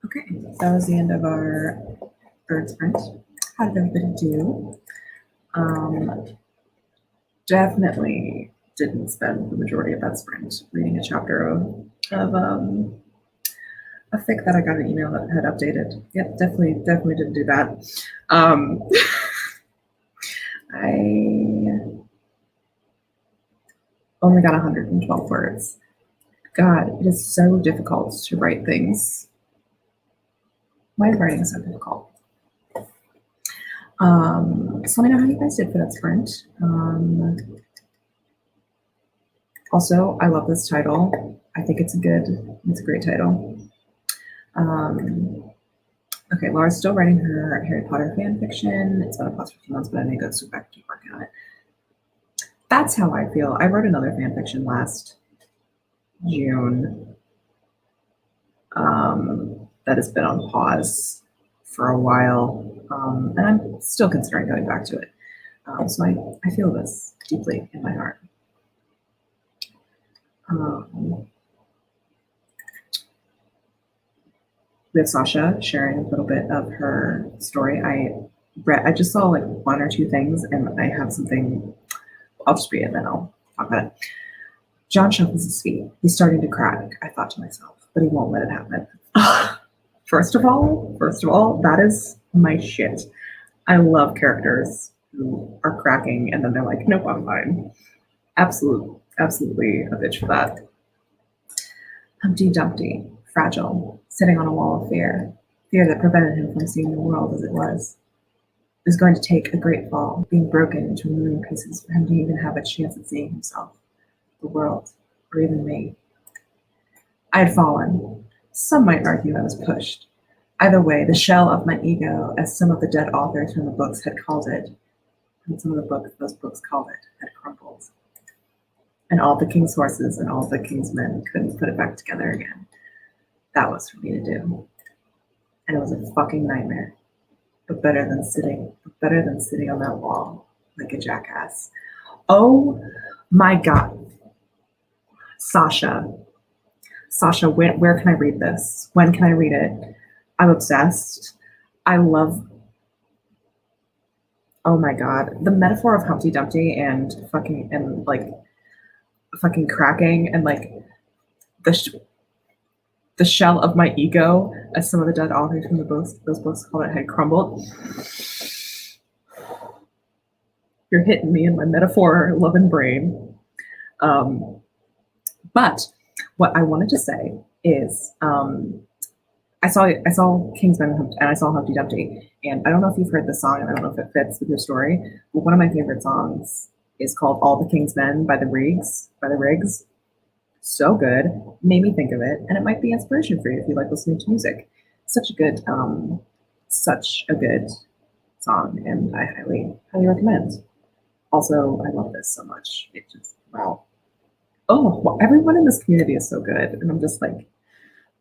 Okay, that was the end of our third sprint. How did everybody do? Definitely didn't spend the majority of that sprint reading a chapter of a fic that I got an email that had updated. Yep, definitely didn't do that. I only got 112 words. God, it is so difficult to write things. Why is writing so difficult? So let me know how you guys did for that sprint. Also, I love this title. I think it's a great title. Okay, Laura's still writing her Harry Potter fan fiction. It's been a pause for a few months, but I may go back and keep working on it. That's how I feel. I wrote another fan fiction last June that has been on pause for a while, and I'm still considering going back to it. So I feel this deeply in my heart. We have Sasha sharing a little bit of her story. I just saw like one or two things, and I have something. I'll just read it, and then I'll talk about it. John shuffles his feet. He's starting to crack, I thought to myself, but he won't let it happen. First of all, that is my shit. I love characters who are cracking and then they're like, nope, I'm fine. Absolutely a bitch for that. Humpty Dumpty, fragile, sitting on a wall of fear that prevented him from seeing the world as it was. It was going to take a great fall, being broken into a million pieces for him to even have a chance at seeing himself, the world, or even me. I had fallen. Some might argue I was pushed. Either way, the shell of my ego, as some of the dead authors from the books had called it, and some of those books called it, had crumbled. And all the king's horses and all the king's men couldn't put it back together again. That was for me to do. And it was a fucking nightmare. But better than sitting on that wall like a jackass. Oh my God. Sasha, where can I read this? When can I read it? I'm obsessed. I love, oh my God, the metaphor of Humpty Dumpty and fucking cracking and like the shell of my ego, as some of the dead authors from those books called it, had crumbled. You're hitting me in my metaphor loving brain. But what I wanted to say is, I saw Kingsman and I saw Humpty Dumpty, and I don't know if you've heard this song, and I don't know if it fits with your story, but one of my favorite songs is called "All the King's Men" by the Riggs. So good, made me think of it, and it might be inspiration for you if you like listening to music. Such a good song, and I highly recommend. Also, I love this so much. It just wow. Oh, well, everyone in this community is so good, and I'm just like,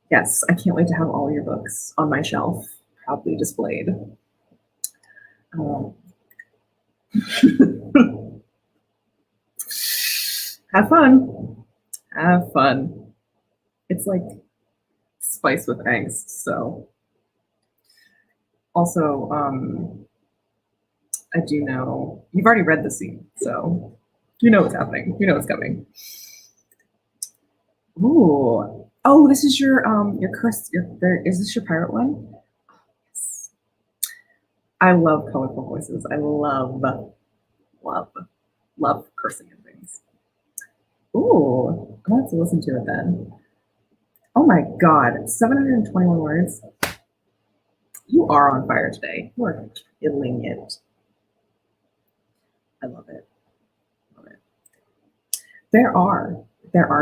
yes, I can't wait to have all your books on my shelf, proudly displayed. Have fun. Have fun. It's like spice with angst. So, also, I do know you've already read the scene, so you know what's happening. You know what's coming. Ooh. Oh, this is your curse. Is this your pirate one? Yes. I love colorful voices. I love cursing and things. Ooh, I'm gonna have to listen to it then. Oh my God, 721 words. You are on fire today. You are killing it. I love it. Love it. There are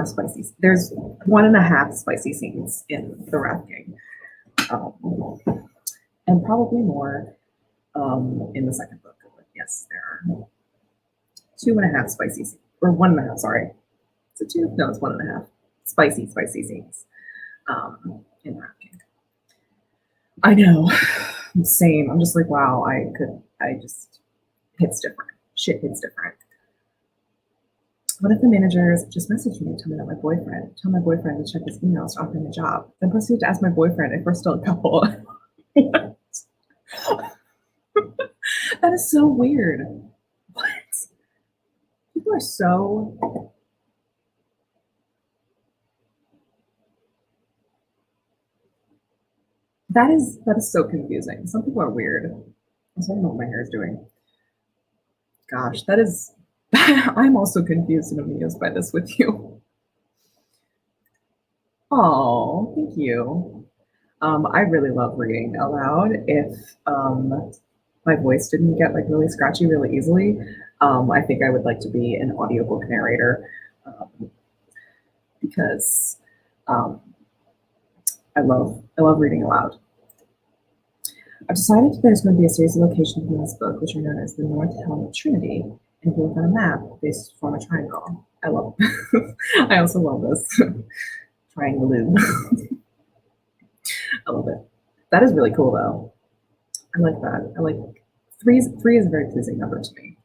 spicy. There's 1.5 spicy scenes in The Wrath King, and probably more in the second book. But yes, there are 2.5 spicy scenes, or 1.5. Sorry, is it 2? No, it's 1.5 spicy scenes in The Wrath King. I know, same. I'm just like, wow. Hits different. Shit hits different. One of the managers just messaged me to tell me that tell my boyfriend to check his emails to offer him a job. Then proceeded to ask my boyfriend if we're still a couple. That is so weird. What? People are so. That is so confusing. Some people are weird. I don't know what my hair is doing. Gosh, that is. I'm also confused and amused by this with you. Oh, thank you. I really love reading aloud. If my voice didn't get like really scratchy really easily, I think I would like to be an audiobook narrator because um, I love reading aloud. I've decided there's going to be a series of locations in this book, which are known as the North Helm of Trinity. And if you look on a map, they form a triangle. I love. I also love this triangle. I love it. That is really cool, though. I like that. I like three is a very pleasing number to me.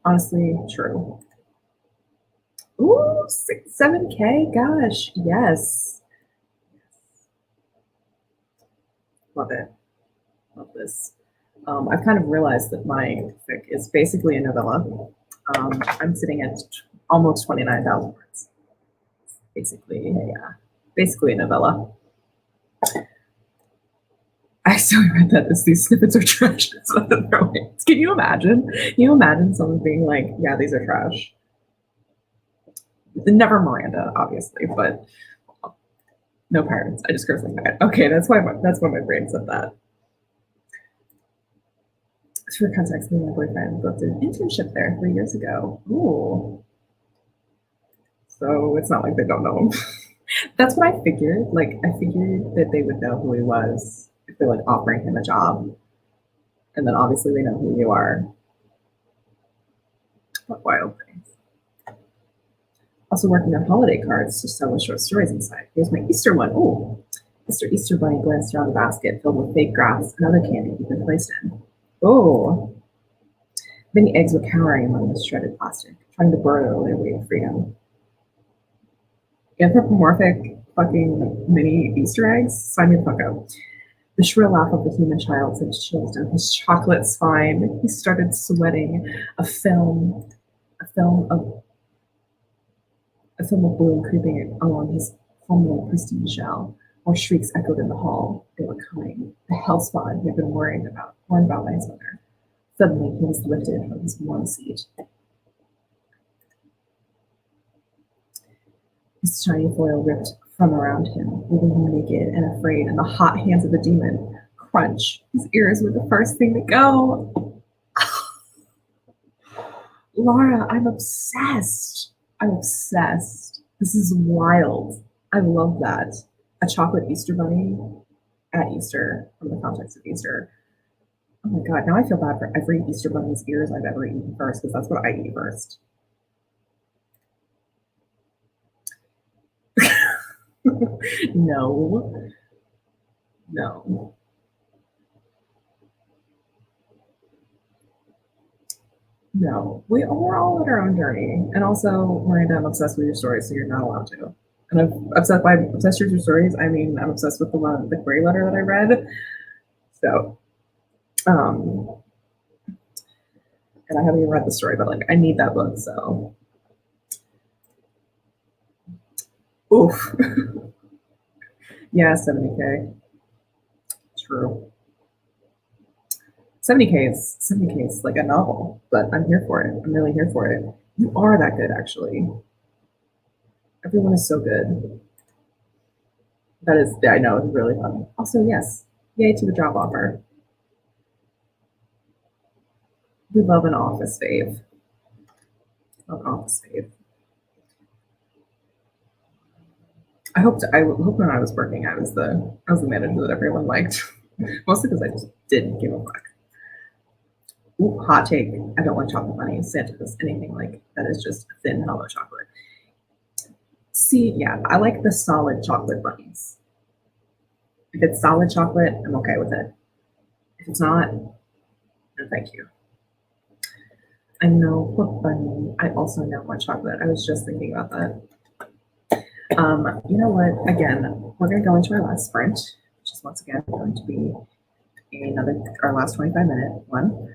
Honestly, true. Ooh, 7K. Gosh, yes. Love it. Love this. I've kind of realized that my fic is basically a novella. I'm sitting at almost 29,000 words. Basically a novella. I still read that these snippets are trash. That's what they're throwing. Can you imagine? Can you imagine someone being like, yeah, these are trash? Never Miranda, obviously, but no pirates. I just curse like that. Okay, that's why my brain said that. For context, me and my boyfriend booked an internship there 3 years ago. Ooh. So it's not like they don't know him. That's what I figured. Like I figured that they would know who he was if they're like offering him a job. And then obviously they know who you are. What wild things. Also working on holiday cards to sell with short stories inside. Here's my Easter one. Ooh. Mr. Easter Bunny glanced around the basket filled with fake grass and other candy he'd been placed in. Oh. Many eggs were cowering among the shredded plastic, trying to burrow their way to freedom. Anthropomorphic fucking mini Easter eggs? Sign me the fuck up. The shrill laugh of the human child sent chills down his chocolate spine. He started sweating. A film, a film of a film of bloom creeping along his humble, pristine shell. More shrieks echoed in the hall. They were coming. The hell spawn he had been warned about by his mother. Suddenly he was lifted from his warm seat. His shiny foil ripped from around him, leaving him naked and afraid in the hot hands of the demon. Crunch. His ears were the first thing to go. Laura, I'm obsessed. I'm obsessed. This is wild. I love that. A chocolate Easter bunny at Easter, from the context of Easter. Oh my god, now I feel bad for every Easter bunny's ears I've ever eaten first, because that's what I eat first. No. No. No. We're all at our own journey. And also, Miranda, I'm obsessed with your stories, so you're not allowed to. And I'm obsessed with your stories. I mean, I'm obsessed with the gray letter that I read. So, um, and I haven't even read the story, but like I need that book, so oof. Yeah, 70K. True. 70K is like a novel, but I'm here for it. I'm really here for it. You are that good, actually. Everyone is so good. That is, yeah, I know, it's really fun. Also, yes, yay to the job offer. We love an office fave. Love an office fave. I hope when I was working, I was the manager that everyone liked. Mostly because I just didn't give a fuck. Ooh, hot take. I don't like chocolate bunnies, Santas, anything like that is just thin hollow chocolate. See, yeah, I like the solid chocolate bunnies. If it's solid chocolate, I'm okay with it. If it's not, no thank you. I know, poor bunny. I also know more chocolate. I was just thinking about that. You know what? Again, we're gonna go into our last sprint, which is once again going to be another our last 25-minute one.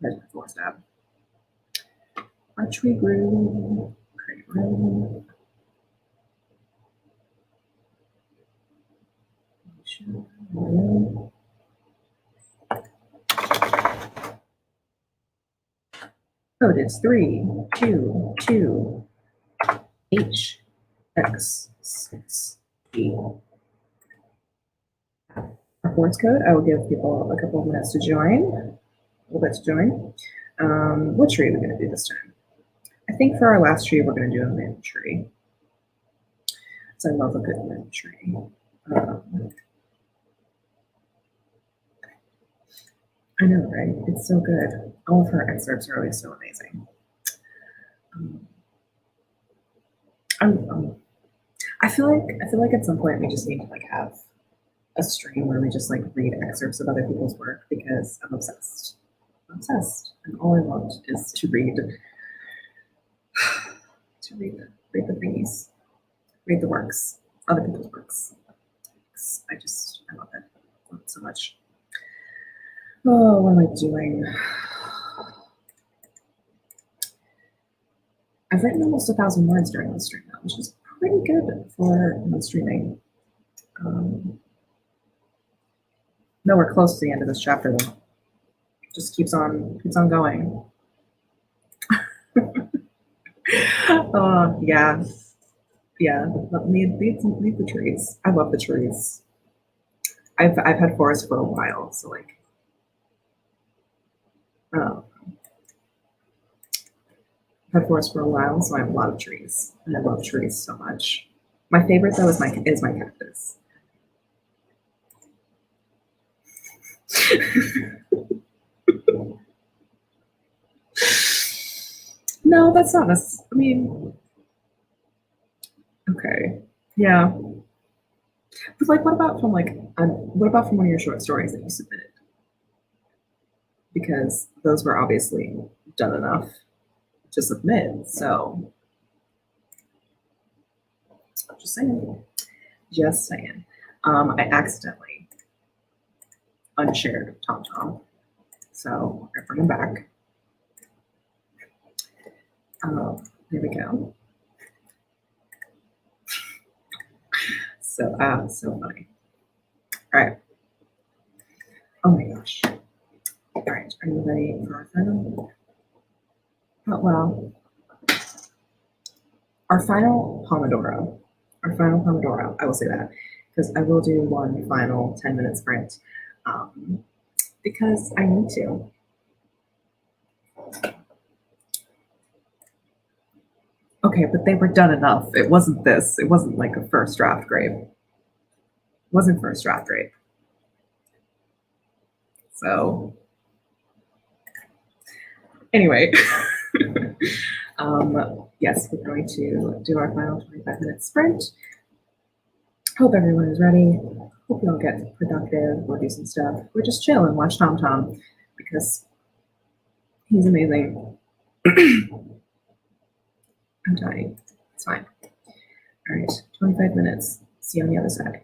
There's my four step. Archery groove, create room. Code is 3, 2, 2, H, X, 6, E. Our force code, I will give people a couple of minutes to join, a little bit to join. What tree are we going to do this time? I think for our last tree, we're going to do a mint tree. So I love a good mint tree. I know, right? It's so good. All of her excerpts are always so amazing. I feel like at some point we just need to like have a stream where we just like read excerpts of other people's work because I'm obsessed. I'm obsessed, and all I want is to read read the thingies, read the works, other people's works. I love it. I love it so much. Oh, what am I doing? I've written almost 1,000 words during this stream now, which is pretty good for streaming. Nowhere close to the end of this chapter though. Just keeps on going. Yeah. Leave the trees. I love the trees. I've had forests for a while, so like, I've had forests for a while, so I have a lot of trees, and I love trees so much. My favorite though is my cactus. No, that's not necessary. I mean, okay, yeah. But like, what about from one of your short stories that you submitted? Because those were obviously done enough to submit. So, just saying. Just saying. I accidentally unshared TomTom, so I bring him back. There we go. So funny. All right. Oh my gosh. All right. Are you ready for our final? Oh, well, our final Pomodoro. I will say that because I will do one final 10-minute sprint because I need to. Okay, but they were done enough. It wasn't this. It wasn't like a first draft grape. It wasn't first draft grape. So anyway, yes, we're going to do our final 25-minute sprint. Hope everyone is ready. Hope you all get productive. We'll do some stuff. We're just chill and watch TomTom because he's amazing. I'm dying. It's fine. All right, 25 minutes. See you on the other side.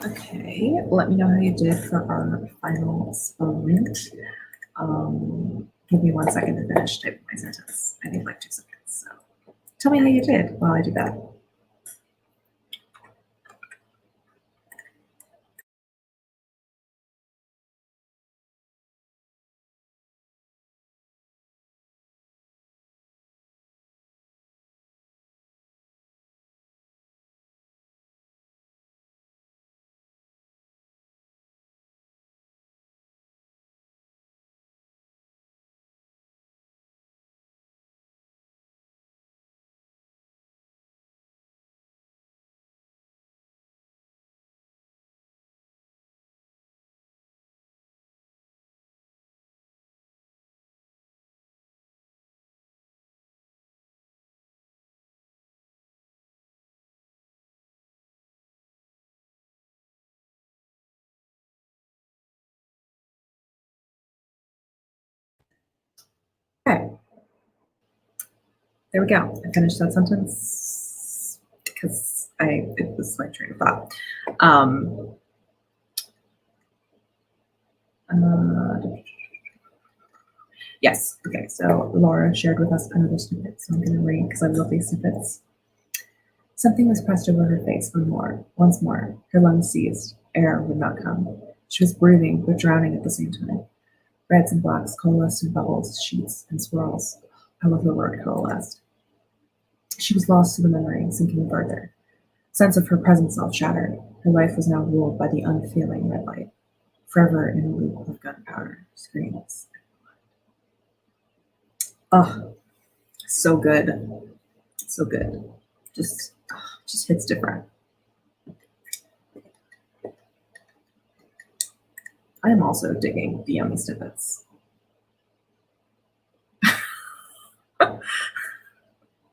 Okay, let me know how you did for our final sprint. Give me 1 second to finish typing my sentence. I need like 2 seconds. So tell me how you did while I do that. Okay, there we go. I finished that sentence because it was my train of thought. Yes, okay, so Laura shared with us another snippet, so I'm going to read because I love these snippets. Something was pressed over her face once more. Her lungs seized. Air would not come. She was breathing, but drowning at the same time. Reds and blacks coalesced in bubbles, sheets, and swirls. I love the word coalesced. She was lost to the memory, sinking further. Sense of her present self shattered. Her life was now ruled by the unfeeling red light. Forever in a loop of gunpowder, screams. Oh, so good. So good. Just hits different. I am also digging the yummy snippets.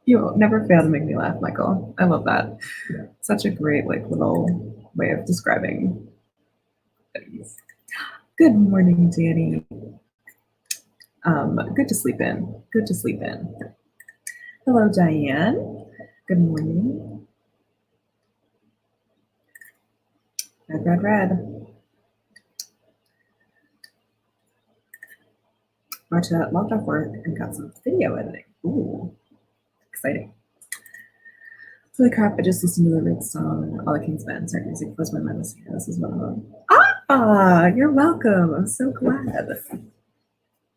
You never fail to make me laugh, Michael. I love that. Such a great little way of describing things. Good morning, Danny. Good to sleep in. Good to sleep in. Hello, Diane. Good morning. Red. Marta logged off work and got some video editing. Ooh, exciting. Holy crap, I just listened to the Rick song, All the King's Men. Certain music was my mind listening. This is one of them. Ah, you're welcome. I'm so glad.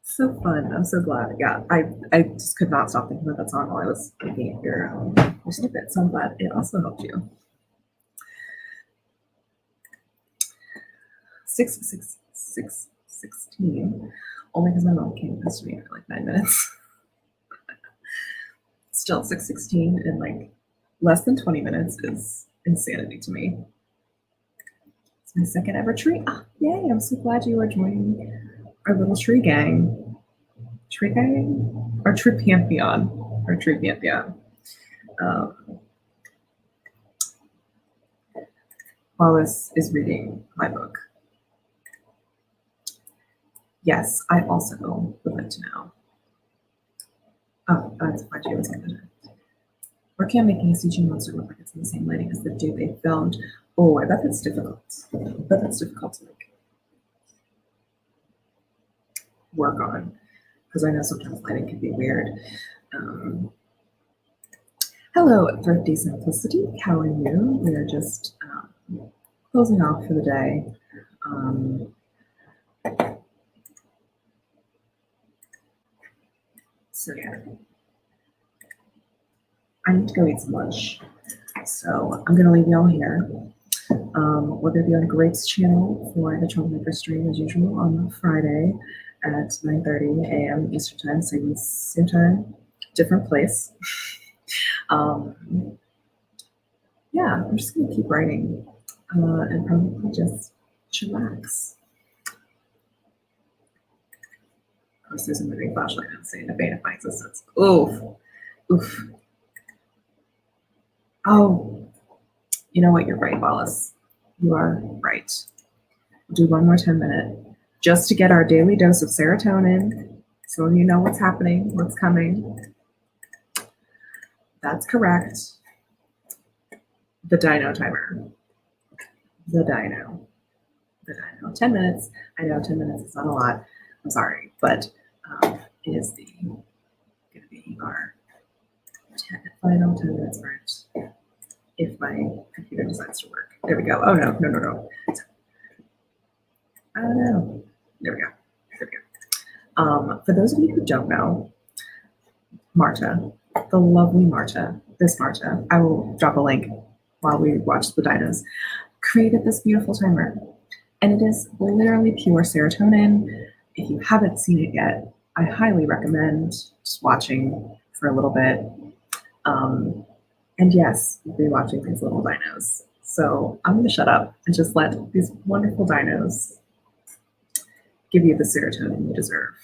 So fun. I'm so glad. Yeah, I just could not stop thinking about that song while I was looking at your snippet. So I'm glad it also helped you. 6:16. Only because my mom came past me for like 9 minutes. Still 6:16 and like less than 20 minutes is insanity to me. It's my second ever tree. Ah, yay! I'm so glad you are joining our little tree gang. Tree gang? Our tree pantheon. Our tree pantheon. Wallace is reading my book. Yes, I also would like to know. Oh, that's why Jay was going to. Or can making a CG monster look like it's in the same lighting as the dude they filmed? Oh, I bet that's difficult. I bet that's difficult to like work on because I know sometimes lighting can be weird. Hello, Thrifty Simplicity. How are you? We are just closing off for the day. So yeah, I need to go eat some lunch. So I'm gonna leave y'all here. We're gonna be on Great's channel for the Troublemaker stream as usual on Friday at 9:30 a.m. Eastern Time, same time, different place. Yeah, I'm just gonna keep writing and probably just chillax. Of course, there's a moving flashlight and saying the bane of my existence. Oof. Oh, you know what? You're right, Wallace. You are right. We'll do one more 10-minute just to get our daily dose of serotonin so you know what's happening, what's coming. That's correct. The dino timer. the dino. The dino. 10 minutes. I know 10 minutes is not a lot. I'm sorry, but it is going to be our final 10 minutes sprint if my computer decides to work. There we go. Oh no, no, no, no. I don't know. There we go. There we go. For those of you who don't know, Marta, the lovely Marta, this Marta, I will drop a link while we watch the dinos, created this beautiful timer. And it is literally pure serotonin. If you haven't seen it yet, I highly recommend just watching for a little bit. And yes, you'll be watching these little dinos. So I'm going to shut up and just let these wonderful dinos give you the serotonin you deserve.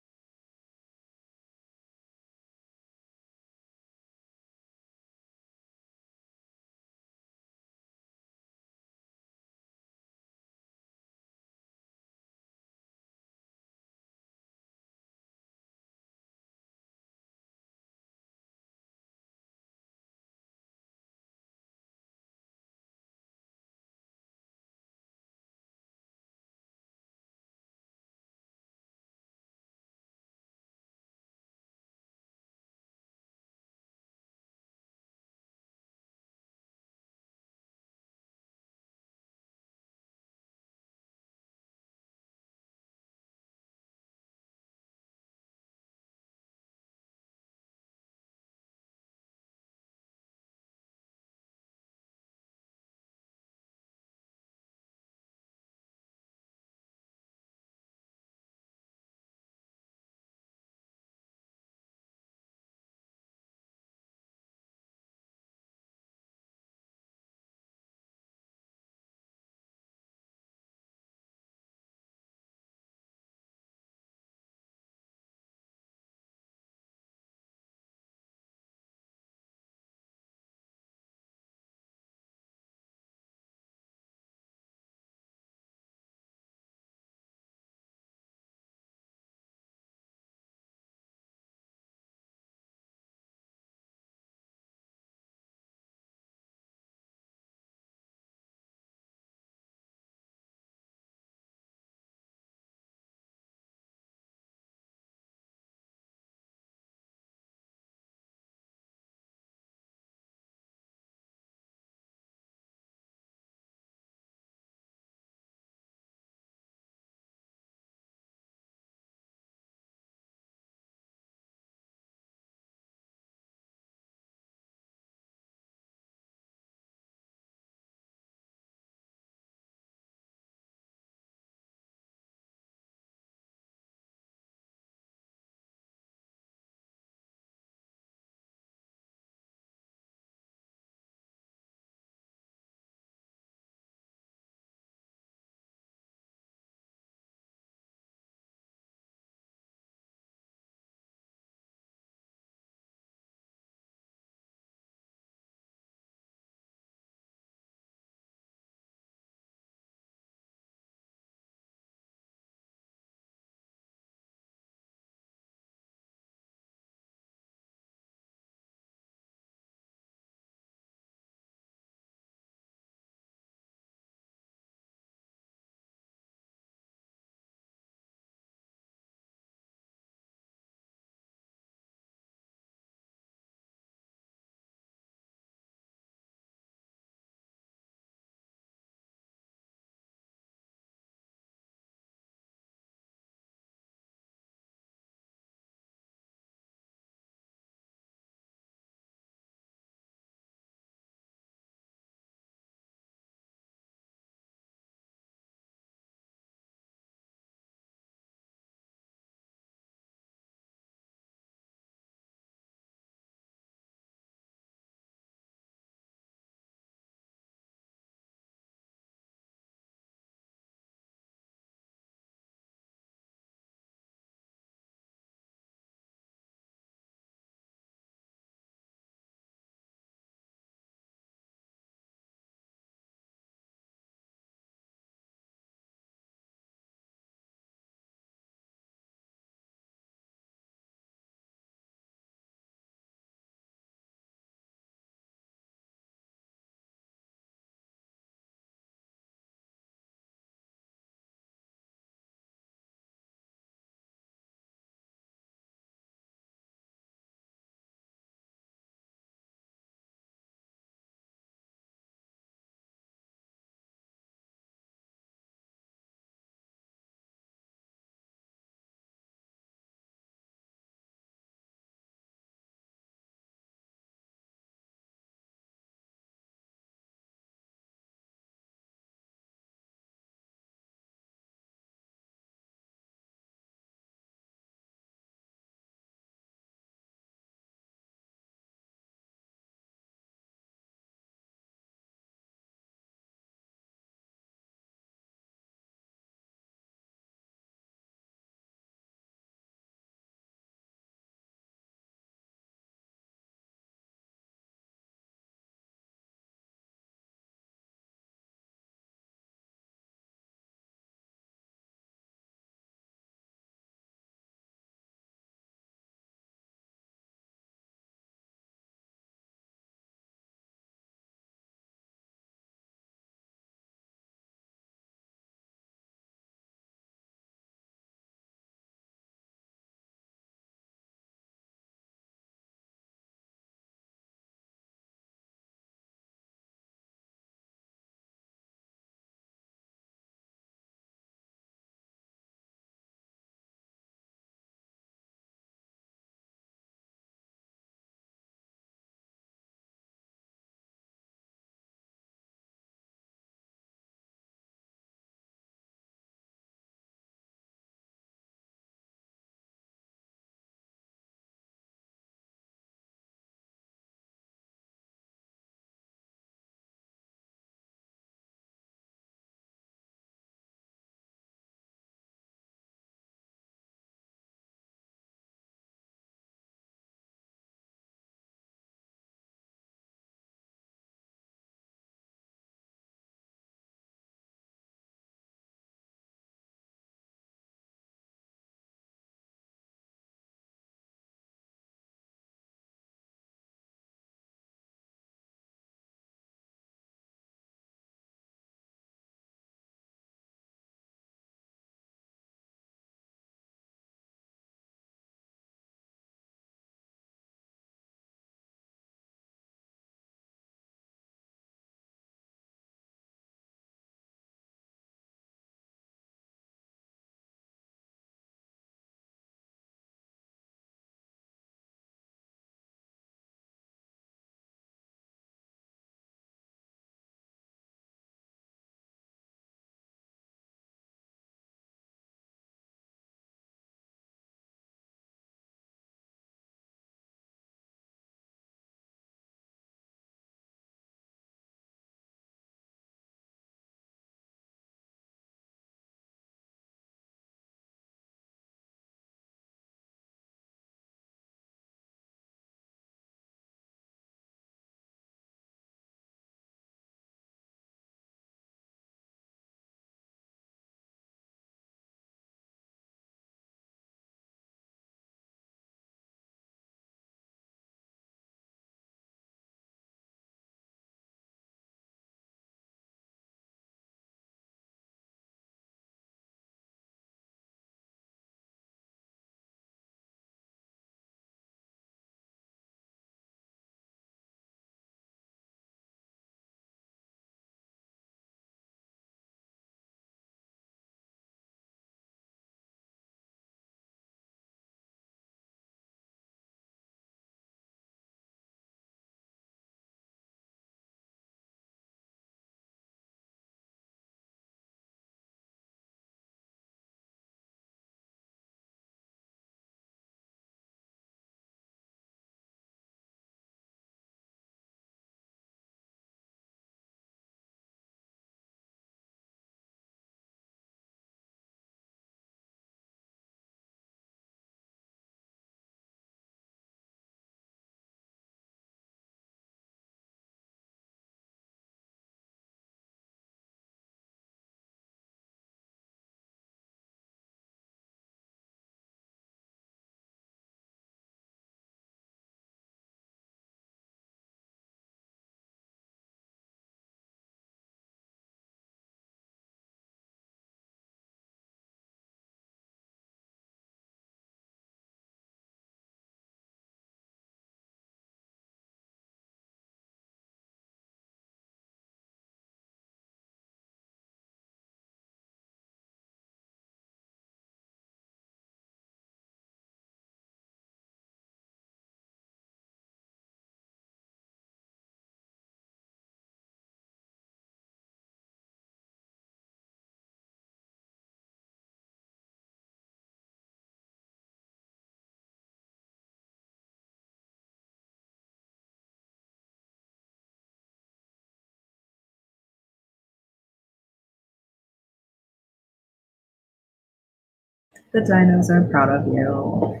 The dinos are proud of you.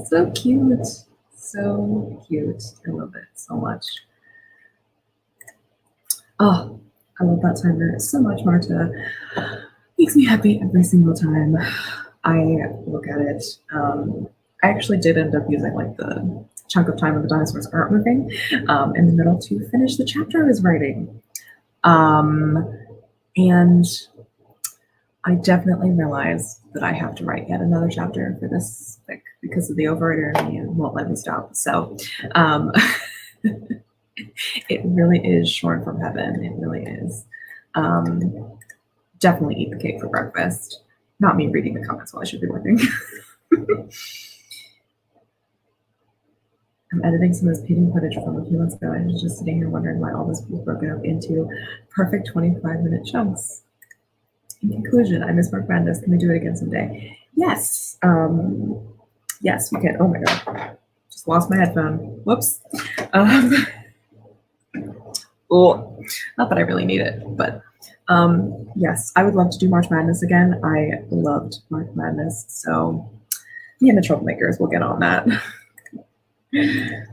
So cute. So cute. I love it so much. Oh, I love that timer so much, Marta. Makes me happy every single time I look at it. I actually did end up using like the chunk of time when the dinosaurs aren't moving in the middle to finish the chapter I was writing. And I definitely realized that I have to write yet another chapter for this fic because of the overwriter in me and won't let me stop. So it really is shorn from heaven. It really is. Definitely eat the cake for breakfast. Not me reading the comments while I should be working. I'm editing some of this painting footage from a few months ago. I was just sitting here wondering why all this was broken up into perfect 25-minute chunks. In conclusion, I miss March Madness. Can we do it again someday? Yes. Yes, we can. Oh my god. Just lost my headphone. Whoops. Oh, not that I really need it, but yes, I would love to do March Madness again. I loved March Madness, so me and the troublemakers will get on that. Yay!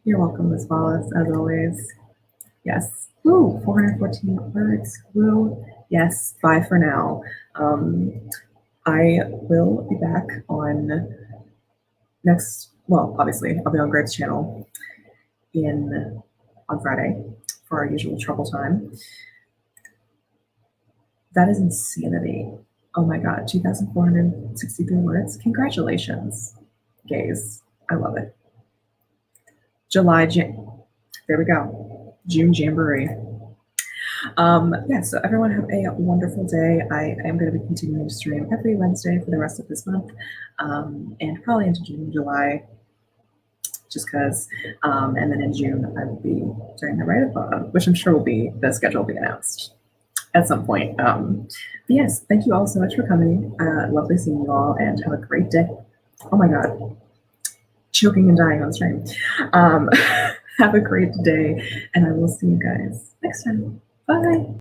You're welcome, Miss Wallace, as always. Yes. Ooh, 414 words. Woo. Yes, bye for now. I will be back on next, well, obviously, I'll be on Greg's channel on Friday for our usual trouble time. That is insanity. Oh my god, 2,463 words. Congratulations, gays. I love it. There we go. June Jamboree. Yeah, so everyone have a wonderful day. I am going to be continuing to stream every Wednesday for the rest of this month and probably into June and July, just because. And then in June, I will be doing the write-a-thon, which I'm sure the schedule will be announced at some point. But yes, thank you all so much for coming. Lovely seeing you all, and have a great day. Oh my god, choking and dying on stream. Have a great day, and I will see you guys next time. Bye.